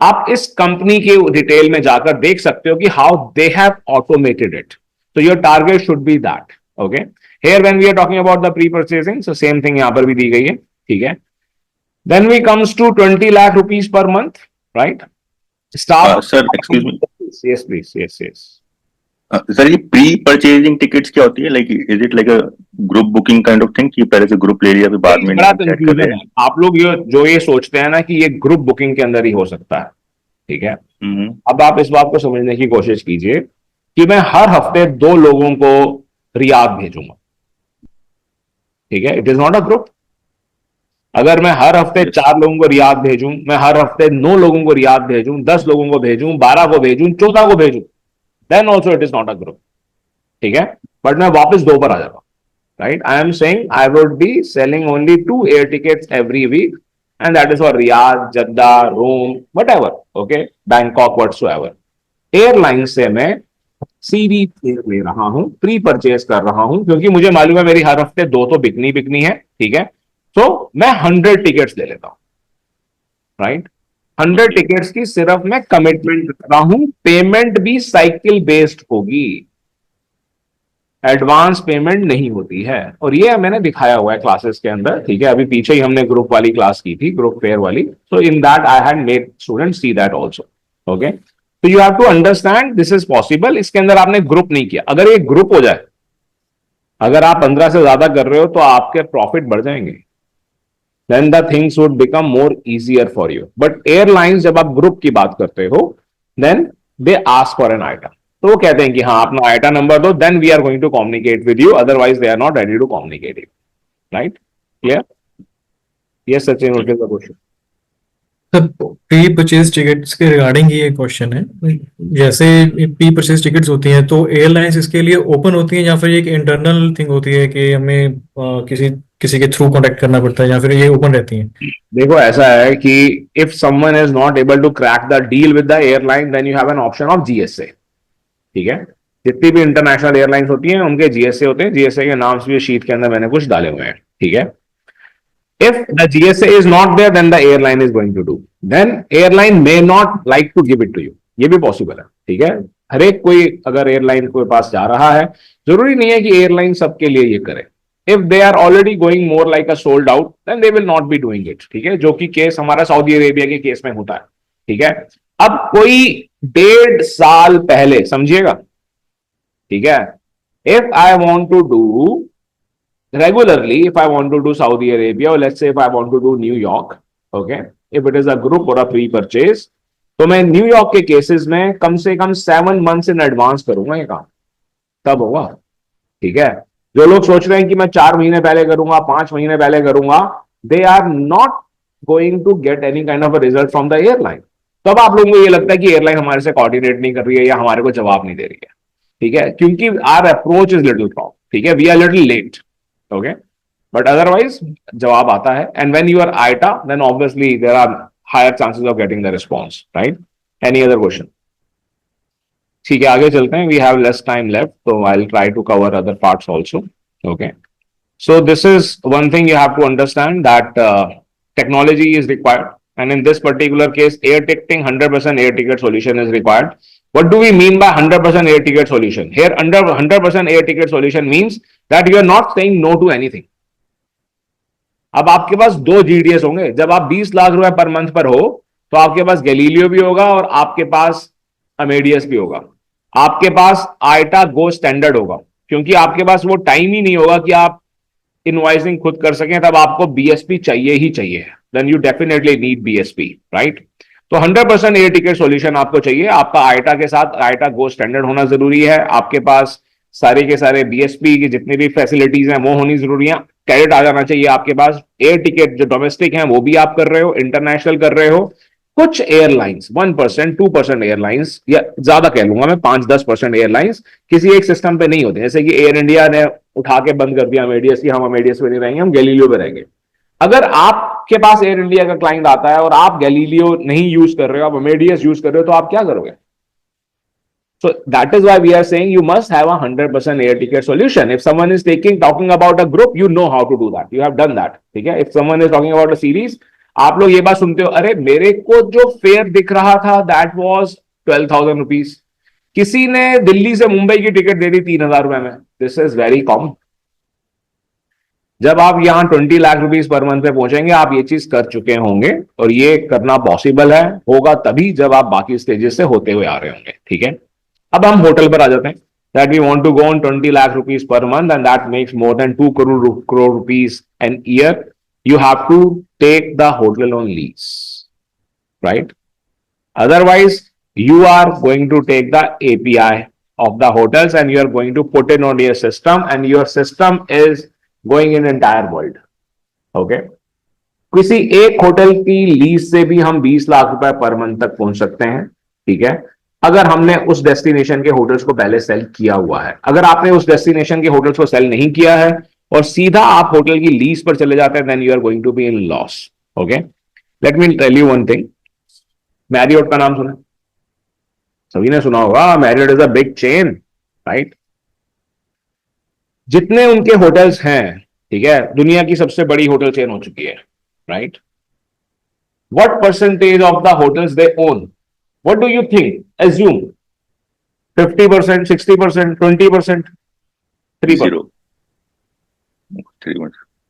आप इस company के detail में जाकर देख सकते हो कि how they have automated it, तो your target should be that, okay. Here when we are talking about the pre purchasing, so same thing यहां पर भी दी गई है, ठीक है। Then we comes to 20 lakh rupees per month, right? Start sir excuse me, yes please, yes yes. Sir ये pre purchasing tickets क्या होती है? Like is it like a group booking kind of thing कि पहले से ग्रुप ले लिया फिर बाद में बड़ा check कर कंफ्यूजन रहे है, हैं? आप लोग ये सोचते हैं ना कि ये ग्रुप बुकिंग के अंदर ही हो सकता है, ठीक है। अब आप इस बात को समझने की कोशिश कीजिए कि मैं हर हफ्ते 2 लोगों को रियाद भेजूंगा, ठीक है, it is not a group. अगर मैं हर हफ्ते 4 लोगों को रियाद भेजूं, मैं हर हफ्ते 9 लोगों को रियाद भेजूं, 10 लोगों को भेजूं, 12 को भेजूं, 14 को भेजूं, then also it is not a group, ठीक है। बट मैं वापस 2 पर आ जाऊंगा, right? I am saying I would be selling only 2 air tickets every week and that is for Riyadh, Jeddah, Rome, whatever, okay, Bangkok, whatsoever. Airline से मैं CV ले रहा हूं, प्री परचेज कर रहा हूं, क्योंकि मुझे मालूम है मेरी हर हफ्ते 2 तो बिकनी है, ठीक है। तो मैं 100 टिकट्स ले लेता हूं, राइट? 100 टिकट्स की सिर्फ मैं कमिटमेंट कर रहा हूं, पेमेंट भी साइकिल बेस्ड होगी, एडवांस पेमेंट नहीं होती है, और ये मैंने दिखाया हुआ है क्लासेस के अंदर, ठीक है। अभी पीछे ही हमने ग्रुप वाली क्लास की थी, ग्रुप फेयर वाली, so in that I had made students see that also, okay. तो you have to understand this is possible. इसके अंदर आपने ग्रुप नहीं किया, अगर ये ग्रुप हो जाए, अगर आप 15 से ज्यादा कर रहे हो तो आपके प्रॉफिट बढ़ जाएंगे, then the things would become more easier for you. But airlines जब आप ग्रुप की बात करते हो, then they ask for an item, तो वो कहते हैं कि हाँ अपना आइटा नंबर दो, then we are going to communicate with you, otherwise they are not ready to communicate you, right? Clear? Yes Sachin, what is the question? Sir pre purchase tickets के regarding ये क्वेश्चन है, जैसे pre purchase tickets होती हैं तो airlines इसके लिए open होती हैं या फिर एक इंटरनल थिंग होती है कि हमें किसी के थ्रू कांटेक्ट करना पड़ता है, या फिर ये ओपन रहती हैं? देखो ऐसा है कि if someone is not able to crack the deal with the airline, then you have an option of GSA, ठीक है। जितनी भी इंटरनेशनल एयरलाइंस होती हैं उनके जीएसए होते हैं, जीएसए के नाम से शीट के अंदर मैंने कुछ डाले हुए हैं, ठीक है। If the GSA is not there, then the airline is going to do. Then airline may not like to give it to you. ये भी पॉसिबल है, ठीक है। हर एक कोई अगर एयरलाइन के पास जा रहा है, जरूरी नहीं है कि एयरलाइन सबके लिए ये करे। If they are already going more like a sold out, then they will not be doing it, ठीक है। जो कि केस हमारा सऊदी अरेबिया के केस में होता है, ठीक है। अब कोई 1.5 साल पहले समझिएगा, ठीक है, if I want to do regularly, if I want to do Saudi Arabia, or let's say if I want to do New York, okay, if it is a group और अ प्री परचेज, तो मैं New York के cases में कम से कम 7 months in advance करूंगा ये काम, तब होगा। ठीक है, जो लोग सोच रहे हैं कि मैं 4 महीने पहले करूंगा, 5 महीने पहले करूंगा, they are not going to get any kind of a result from the airline. तब आप लोगों को ये लगता है कि एयरलाइन हमारे से कोऑर्डिनेट नहीं कर रही है या हमारे को जवाब नहीं दे रही है। ठीक है, क्योंकि our approach is little wrong. ठीक है, we are little late. Okay, but otherwise जवाब आता है। And when you are IATA, then obviously there are higher chances of getting the response, right? Any other question? ठीक है, आगे चलते हैं। We have less time left, तो I will try to cover other parts also. Okay, so this is one thing you have to understand, that technology is required, and in this particular case air ticketing 100% air ticket solution is required. What do we mean by 100% air ticket solution? Here, under 100% air ticket solution means that you are not saying no to anything. अब आपके पास 2 GDS होंगे। जब आप 20 लाख रुपए per month पर हो, तो आपके पास गैलीलियो भी होगा और आपके पास अमेडियस भी होगा। आपके पास आइटा गो स्टैंडर्ड होगा, क्योंकि आपके पास वो टाइम ही नहीं होगा कि आप इनवॉइसिंग खुद कर सकें। तब आपको बीएसपी चाहिए ही चाहिए। Then you definitely need BSP, right? तो 100% एयर टिकट सॉल्यूशन आपको चाहिए। आपका आइटा के साथ आइटा गो स्टैंडर्ड होना जरूरी है। आपके पास सारे के सारे बीएसपी की जितनी भी फैसिलिटीज हैं वो होनी जरूरी है। क्रेडिट आ जाना चाहिए आपके पास। एयर टिकट जो डोमेस्टिक हैं वो भी आप कर रहे हो, इंटरनेशनल कर रहे हो। कुछ एयरलाइंस 1%, 2% एयरलाइंस, या ज्यादा कह लूंगा मैं 5-10% एयरलाइंस किसी एक सिस्टम पे नहीं होते। जैसे कि एयर इंडिया ने उठा के बंद कर दिया अमेडियस की, हम अमेडियस पे नहीं रहेंगे, हम गैलीलियो पे रहेंगे। अगर आपके पास एयर इंडिया का क्लाइंट आता है और आप गैलीलियो नहीं यूज कर रहे हो, आप अमेडियस यूज कर रहे हो, तो आप क्या करोगे? So that is why we are saying you must have a 100% air ticket solution. If someone is talking about a group, you know how to do that. You have done that. ठीक है? If someone is talking about a series, आप लोग ये बात सुनते हो, अरे मेरे को जो फेयर दिख रहा था that was 12,000 रुपीज, किसी ने दिल्ली से मुंबई की टिकट दे दी 3,000 रुपए में। This is very common. जब आप यहां 20 लाख रुपीज पर मंथ पे पहुंचेंगे, आप ये चीज कर चुके होंगे, और ये करना पॉसिबल है, होगा तभी जब आप बाकी स्टेजेस से होते हुए आ रहे होंगे। ठीक है, अब हम होटल पर आ जाते हैं। That we want to go on 20 lakh rupees per month and that makes more than 2 crore rupees an year. You have to take the hotel on lease, right? Otherwise, you are going to take the API of the hotels and you are going to put it on your system, and your system is going in entire world. Okay? किसी एक hotel की lease से भी हम 20 लाख रुपए per month तक पहुंच सकते हैं। ठीक है, अगर हमने उस डेस्टिनेशन के होटल्स को पहले सेल किया हुआ है। अगर आपने उस डेस्टिनेशन के होटल्स को सेल नहीं किया है और सीधा आप होटल की लीज पर चले जाते हैं, then you are going to be in loss. Okay, let me tell you one thing. Marriott का नाम सुना? सभी ने सुना होगा। Marriott is a big chain, right? जितने उनके होटल्स हैं, ठीक है, दुनिया की सबसे बड़ी होटल चेन हो चुकी है, right? What percentage of the hotels they own? What do you think? Assume 50%, 60%, 20%, 3%।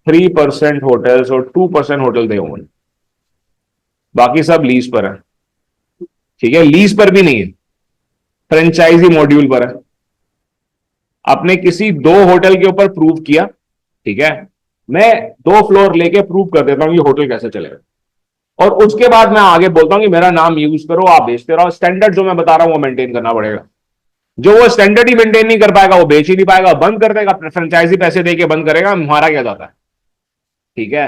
3% hotels और 2% होटल दे ओन, बाकी सब लीज पर है। ठीक है, लीज पर भी नहीं है, फ्रेंचाइजी मॉड्यूल पर है। आपने किसी 2 होटल के ऊपर प्रूव किया, ठीक है, मैं 2 फ्लोर लेके प्रूव कर देता हूं ये होटल कैसे चलेगा, और उसके बाद मैं आगे बोलता हूं कि मेरा नाम यूज करो, आप बेचते रहो। स्टैंडर्ड जो मैं बता रहा हूं वो मेंटेन करना पड़ेगा। जो वो स्टैंडर्ड ही मेंटेन नहीं कर पाएगा वो बेच ही नहीं पाएगा, बंद कर देगा, फ्रेंचाइजी पैसे देके बंद करेगा। हमारा क्या जाता है? ठीक है,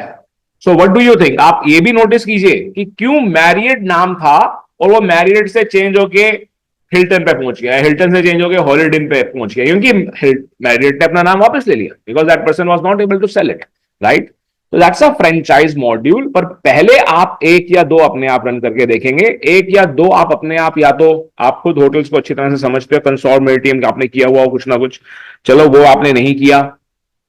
so what do you think? आप ये भी नोटिस कीजिए कि क्यों मैरियट नाम था और वो मैरियट से चेंज होके हिल्टन पे पहुंच गया, हिल्टन से चेंज होके हॉलिडे इन पे पहुंच गया, क्योंकि मैरियट ने अपना नाम वापस ले लिया, because that person was not able to sell it, right? तो दैट्स अ फ्रेंचाइज मॉड्यूल। पर पहले आप 1 या 2 अपने आप रन करके देखेंगे। 1 या 2 आप अपने आप, या तो आप खुद होटल्स को अच्छी तरह से समझते हो, कंसोर्टियम आपने किया हुआ हो कुछ ना कुछ, चलो वो आपने नहीं किया,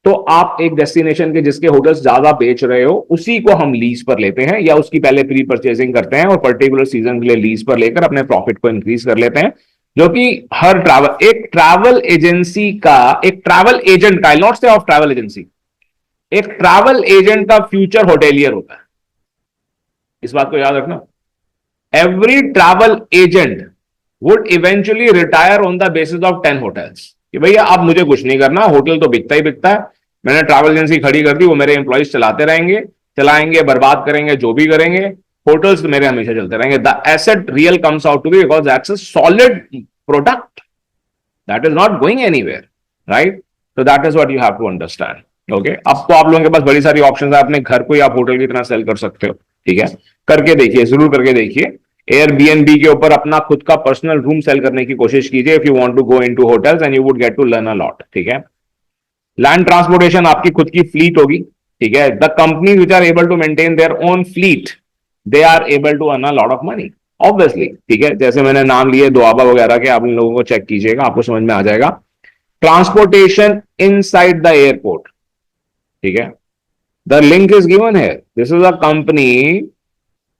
तो आप एक डेस्टिनेशन के जिसके होटल्स ज्यादा बेच रहे हो उसी को हम लीज पर लेते हैं, या उसकी पहले प्री परचेजिंग करते हैं और पर्टिकुलर सीजन के लिए लीज पर लेकर अपने प्रॉफिट को इंक्रीज कर लेते हैं। जो कि हर एक ट्रैवल एजेंसी का, एक ट्रैवल एजेंट का, नॉट से ऑफ ट्रैवल एजेंसी, एक ट्रैवल एजेंट का फ्यूचर होटेलियर होता है। इस बात को याद रखना। Every travel agent would eventually retire on the basis of 10 hotels, कि भैया अब मुझे कुछ नहीं करना, होटल तो बिकता ही बिकता है, मैंने ट्रैवल एजेंसी खड़ी कर दी, वो मेरे एम्प्लॉइज चलाते रहेंगे, चलाएंगे, बर्बाद करेंगे, जो भी करेंगे, होटल्स मेरे हमेशा चलते रहेंगे. The asset real comes out to be because that's a solid product that is not going anywhere, right? तो that is what you have to understand. Okay, अब तो आप लोगों के पास बड़ी सारी ऑप्शंस है, अपने घर को ही आप होटल की तरह सेल कर सकते हो. ठीक है, करके देखिए, जरूर करके देखिए. एयरबीएनबी के ऊपर अपना खुद का पर्सनल रूम सेल करने की कोशिश कीजिए if you want to go into hotels and you would get to learn a lot. ठीक है, लैंड ट्रांसपोर्टेशन आपकी खुद की फ्लीट होगी. ठीक है, the companies which are able to maintain their own fleet they are able to earn a lot of money obviously. ठीक है, जैसे मैंने नाम लिए दोआबा वगैरह के, आप इन लोगों को चेक कीजिएगा, आपको समझ में आ जाएगा. Transportation inside the airport. ठीक है, द लिंक इज गिवन है. This is a company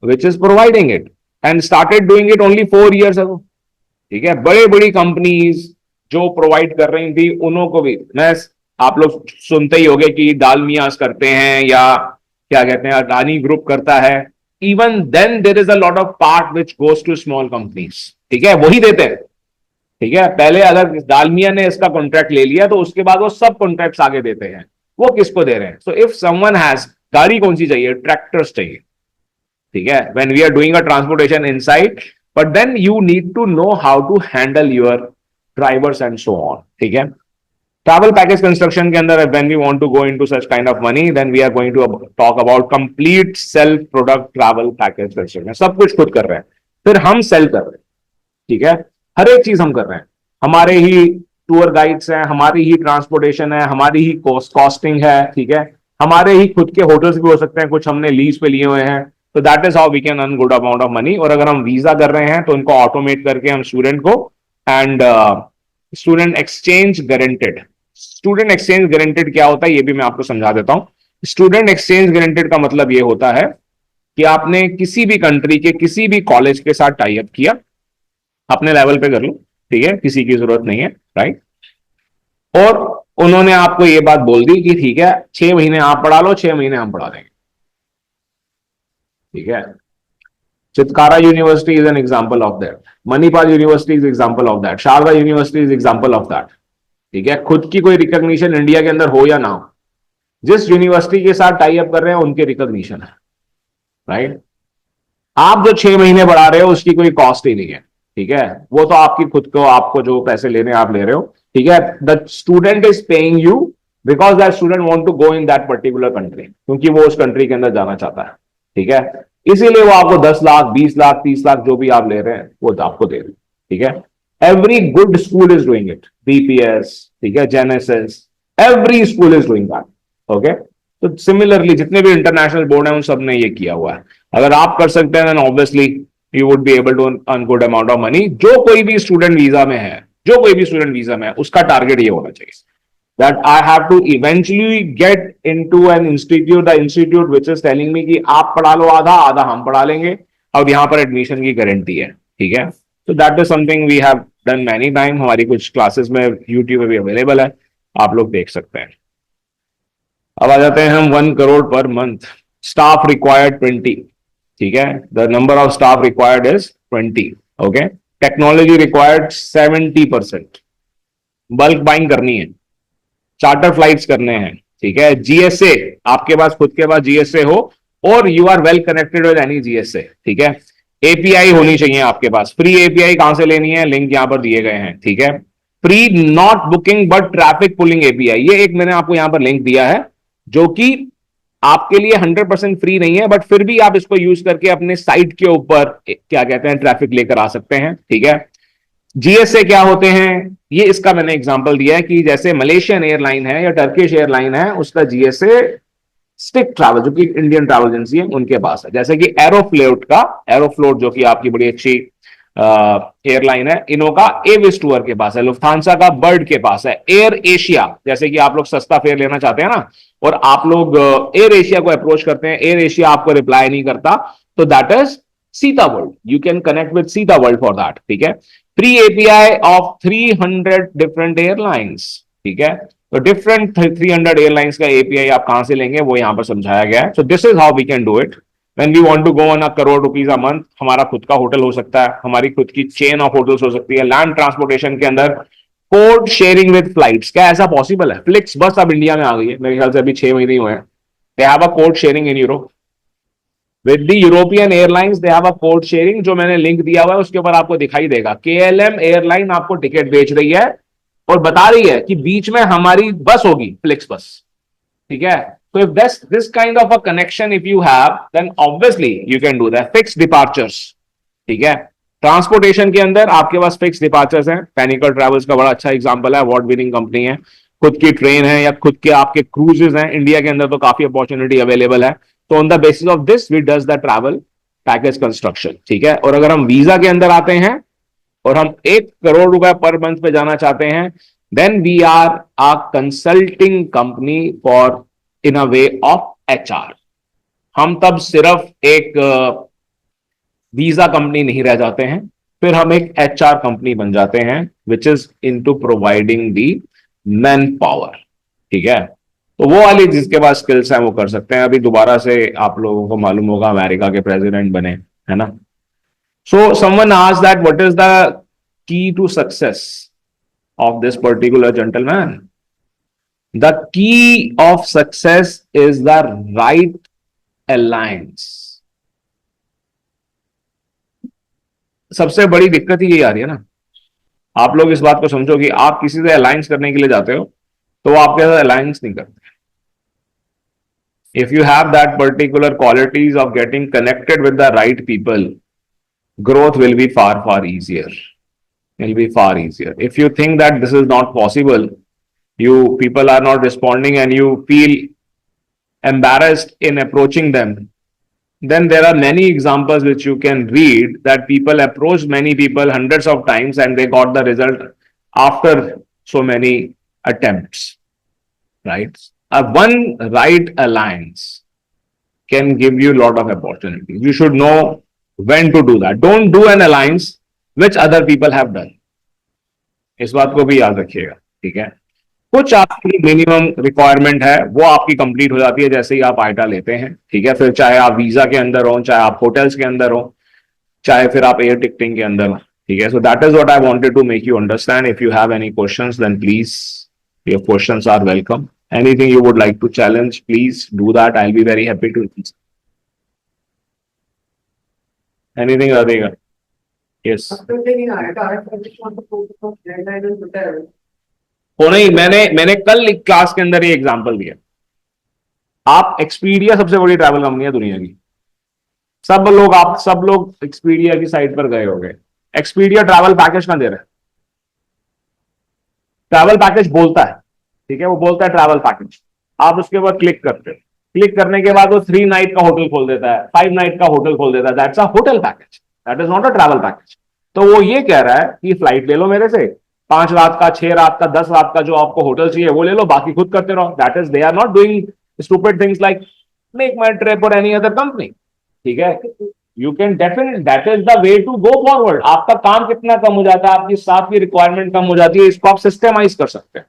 which is providing it and started doing it only 4 years ago. ठीक है, बड़े बड़ी कंपनीज जो प्रोवाइड कर रही थी उन्हों को भी, मैं, आप लोग सुनते ही होंगे कि दालमियास करते हैं या क्या कहते हैं अडानी ग्रुप करता है. Even then there is a lot of part which goes to small companies. ठीक है, वही देते हैं. ठीक है, पहले अगर दालमिया ने इसका कॉन्ट्रैक्ट ले लिया तो उसके बाद वो सब कॉन्ट्रैक्ट्स आगे देते हैं. वो किसको दे रहे हैं? सो इफ समवन हैज, गाड़ी कौन सी चाहिए? ट्रैक्टर्स चाहिए. ठीक है, when we are doing a transportation inside, but then you need to know how to handle your drivers and so on. ठीक है, ट्रैवल पैकेज कंस्ट्रक्शन के अंदर when we want to go into such kind of money then we are going to talk about complete self product travel package construction. सब कुछ खुद कर रहे हैं, फिर हम सेल कर रहे हैं. ठीक है, हर एक चीज हम कर रहे हैं. हमारे ही टूर गाइड्स हैं, हमारी ही ट्रांसपोर्टेशन है, हमारी ही कॉस्टिंग है. ठीक है, हमारे ही खुद के होटल्स भी हो सकते हैं, कुछ हमने लीज पे लिए हुए हैं. तो that is how we can earn good amount of money. और अगर हम वीजा कर रहे हैं तो उनको ऑटोमेट करके हम स्टूडेंट को and student exchange guaranteed. Student exchange guaranteed क्या होता है ये भी मैं आपको समझा देता हूं. स्टूडेंट एक्सचेंज गारंटेड का मतलब ये होता है कि आपने किसी भी कंट्री के किसी भी कॉलेज के साथ टाई अप किया, अपने लेवल पे कर लो. ठीक है, किसी की जरूरत नहीं है, राइट? और उन्होंने आपको ये बात बोल दी कि ठीक है 6 महीने आप पढ़ा लो, 6 महीने हम पढ़ा देंगे. ठीक है, Chitkara university is an example of that. Manipal university is example of that. Sharda university is example of that. ठीक है, खुद की कोई रिकॉग्निशन इंडिया के अंदर हो या ना हो, जिस यूनिवर्सिटी के साथ टाई अप कर रहे हैं उनके रिकॉग्निशन है, राइट? आप जो 6 महीने पढ़ा रहे हो उसकी कोई कॉस्ट ही नहीं है. ठीक है, वो तो आपकी खुद को, आपको जो पैसे लेने आप ले रहे हो. ठीक है, the student is paying you because that student want to go in that particular country, क्योंकि वो उस कंट्री के अंदर जाना चाहता है. ठीक है, इसीलिए वो आपको 10 लाख 20 लाख 30 लाख जो भी आप ले रहे हैं वो आपको दे रहे हैं. ठीक है, every good school is doing it. BPS, ठीक है, genesis, every school is doing that. Okay, तो सिमिलरली जितने भी इंटरनेशनल बोर्ड हैं उन सब ने ये किया हुआ है. अगर आप कर सकते हैं then obviously you would be able to earn good amount of money. जो कोई भी स्टूडेंट वीजा में है, जो कोई भी स्टूडेंट वीजा में है, उसका टारगेट ये होना चाहिए that I have to eventually get into an institute, the institute which is telling me कि आप पढ़ा लो आधा, आधा हम पढ़ा लेंगे, और यहाँ पर एडमिशन की गारंटी है. ठीक है, तो that is something we have done many time. हमारी कुछ क्लासेस में यूट्यूब पे भी अवेलेबल है, आप लोग देख सकते हैं. अब आ जाते हैं हम 1 crore per month. Staff required 20. ठीक है, the number of staff required is 20. Okay, technology required 70%. Bulk buying करनी है, चार्टर फ्लाइट्स करने हैं. ठीक है, जीएसए, आपके पास खुद के पास जीएसए हो और you are well connected with any GSA. ठीक है, एपीआई होनी चाहिए आपके पास. फ्री एपीआई कहां से लेनी है? लिंक यहां पर दिए गए हैं. ठीक है, free not booking but traffic pulling API, ये एक मैंने आपको यहां पर लिंक दिया है जो कि आपके लिए 100% फ्री नहीं है, बट फिर भी आप इसको यूज करके अपने साइट के ऊपर क्या कहते हैं ट्रैफिक लेकर आ सकते हैं. ठीक है, जीएसए क्या होते हैं ये इसका मैंने एग्जांपल दिया है कि जैसे मलेशियन एयरलाइन है या टर्किश एयरलाइन है, उसका जीएसए स्टिक ट्रैवल जो कि इंडियन ट्रैवल एजेंसी है उनके पास है. जैसे कि एरोफ्लोट जो कि आपकी बड़ी अच्छी एयरलाइन है, इनोका एविस टूर के पास है, लुफ्थांसा का बर्ड के पास है, एयर एशिया, जैसे कि आप लोग सस्ता फेयर लेना चाहते हैं ना और आप लोग एयर एशिया को अप्रोच करते हैं, एयर एशिया आपको रिप्लाई नहीं करता, तो that is Sita world. You can connect with Sita world for that. ठीक है, free API of 300 different airlines. ठीक है, तो डिफरेंट 300 एयरलाइंस का एपीआई आप कहां से लेंगे वो यहां पर समझाया गया है. So this is how we can do it when we want to go on 1 crore rupees a month. हमारा खुद का होटल हो सकता है, हमारी खुद की चेन ऑफ होटल्स हो सकती है. लैंड ट्रांसपोर्टेशन के अंदर कोड शेयरिंग विद फ्लाइट्स, क्या ऐसा पॉसिबल है? फ्लिक्स बस अब इंडिया में आ गई है, मेरे ख्याल से अभी 6 महीने हुए हैं. They have a code sharing in Europe. With the European airlines they have a code sharing, जो मैंने लिंक दिया हुआ है उसके ऊपर आपको दिखाई देगा। KLM एयरलाइन आपको टिकट बेच रही है और बता रही है कि बीच में हमारी बस होगी, फ्लिक्स बस, ठीक है। So if this kind of a connection if you have, then obviously you can do that. Fixed departures, ठीक है। ट्रांसपोर्टेशन के अंदर आपके पास फिक्स डिपार्चर्स हैं। पैनिकल ट्रैवल्स का बड़ा अच्छा एग्जांपल है, अवार्ड विनिंग कंपनी है, खुद की ट्रेन है या खुद के आपके क्रूजेस हैं। इंडिया के अंदर तो काफी अपॉर्चुनिटी अवेलेबल है। तो on the basis of this we does the travel package construction, ठीक है। और अगर हम वीजा के अंदर आते हैं और हम 1 करोड़ रुपए पर मंथ पे जाना चाहते हैं, then we are a consulting company for in a way of HR। हम तब सिर्फ एक वीजा कंपनी नहीं रह जाते हैं, फिर हम एक HR कंपनी बन जाते हैं, which is into providing the man power, ठीक है। तो वो वाली जिसके पास स्किल्स हैं वो कर सकते हैं। अभी दोबारा से आप लोगों को मालूम होगा अमेरिका के प्रेसिडेंट बने, है ना। So someone asked that what is the key to success of this particular gentleman. The key of success is the right alliance. सबसे बड़ी दिक्कत ही यही आ रही है ना। आप लोग इस बात को समझो कि आप किसी से अलायंस करने के लिए जाते हो तो वो आपके साथ अलायंस नहीं करते। If you have that particular qualities of getting connected with the right people, growth will be far easier. Will be far easier. If you think that this is not possible, you people are not responding and you feel embarrassed in approaching them, then there are many examples which you can read that people approached many people hundreds of times and they got the result after so many attempts, right? One right alliance can give you a lot of opportunities. You should know when to do that. Don't do an alliance which other people have done. इस बात को भी याद रखिएगा, ठीक है। कुछ आपकी मिनिमम रिक्वायरमेंट है वो आपकी कंप्लीट हो जाती है जैसे ही आप आइटा लेते हैं, ठीक है। फिर चाहे आप वीजा के अंदर हो, चाहे आप होटल्स के अंदर हो, चाहे फिर आप एयर टिकटिंग के अंदर हो, ठीक है। So that is what I wanted to make you understand. If you have any questions then please, your questions are welcome. Anything you would like to challenge, please do that. I will be very happy to anything रहेगा। Yes हो नहीं, मैंने कल class के अंदर ये example दिया। आप एक्सपीडिया सबसे बड़ी ट्रैवल कंपनी है दुनिया की। आप सब लोग एक्सपीडिया की साइट पर गए होंगे। एक्सपीडिया ट्रैवल पैकेज कहां दे रहा है? ट्रैवल पैकेज बोलता है, ठीक है, वो बोलता है ट्रैवल पैकेज। आप उसके बाद क्लिक करते हो, क्लिक करने के बाद वो 3 नाइट का होटल खोल देता है, 5 नाइट का होटल खोल देता है। That's a hotel package, that is not a travel package. तो वो ये कह रहा है कि फ्लाइट ले लो मेरे से, 5 रात का, 6 रात का, 10 रात का, जो आपको होटल चाहिए वो ले लो, बाकी खुद करते रहो। That is, they are not doing stupid things like make my trip और एनी अदर कंपनी, ठीक है। You can definitely, that is the way to go forward. आपका काम कितना कम हो जाता है, आपकी स्टाफ की रिक्वायरमेंट कम हो जाती है, इसको आप सिस्टमाइज कर सकते हैं,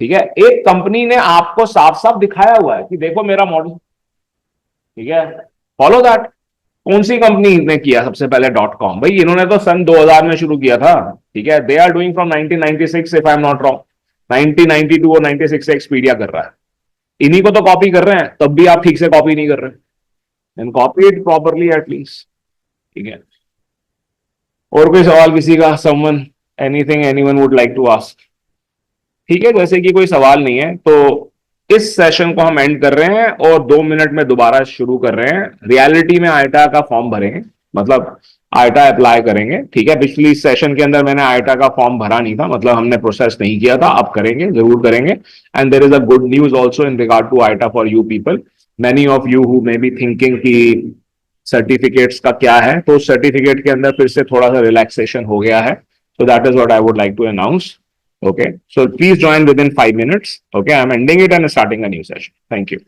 ठीक है। एक कंपनी ने आपको साफ साफ दिखाया हुआ है कि देखो मेरा मॉडल, ठीक है, फॉलो दैट। कौन सी कंपनी ने किया सबसे पहले? .com। भाई इन्होंने तो सन 2000 में शुरू किया था, ठीक है। They are doing from 1996 if I am not wrong. 1992 और 96 से एक्सपीडिया कर रहा है। इन्हीं को तो कॉपी कर रहे हैं, तब भी आप ठीक से कॉपी नहीं कर रहे। And copy it properly at least, ठीक है। और कोई सवाल किसी का? Someone, anything anyone would like to ask? ठीक है, जैसे कि कोई सवाल नहीं है तो इस सेशन को हम एंड कर रहे हैं और 2 मिनट में दोबारा शुरू कर रहे हैं। रियलिटी में आइटा का फॉर्म भरेंगे, मतलब आइटा अप्लाई करेंगे, ठीक है। पिछली सेशन के अंदर मैंने आइटा का फॉर्म भरा नहीं था, मतलब हमने प्रोसेस नहीं किया था। अब करेंगे, जरूर करेंगे। And there is a good news also in regard to IATA for you people. Many of you who may be thinking कि सर्टिफिकेट्स का क्या है, तो सर्टिफिकेट के अंदर फिर से थोड़ा सा रिलैक्सेशन हो गया है। So that is what I would like to announce. Okay. So please join within 5 minutes. Okay. I'm ending it and starting a new session. Thank you.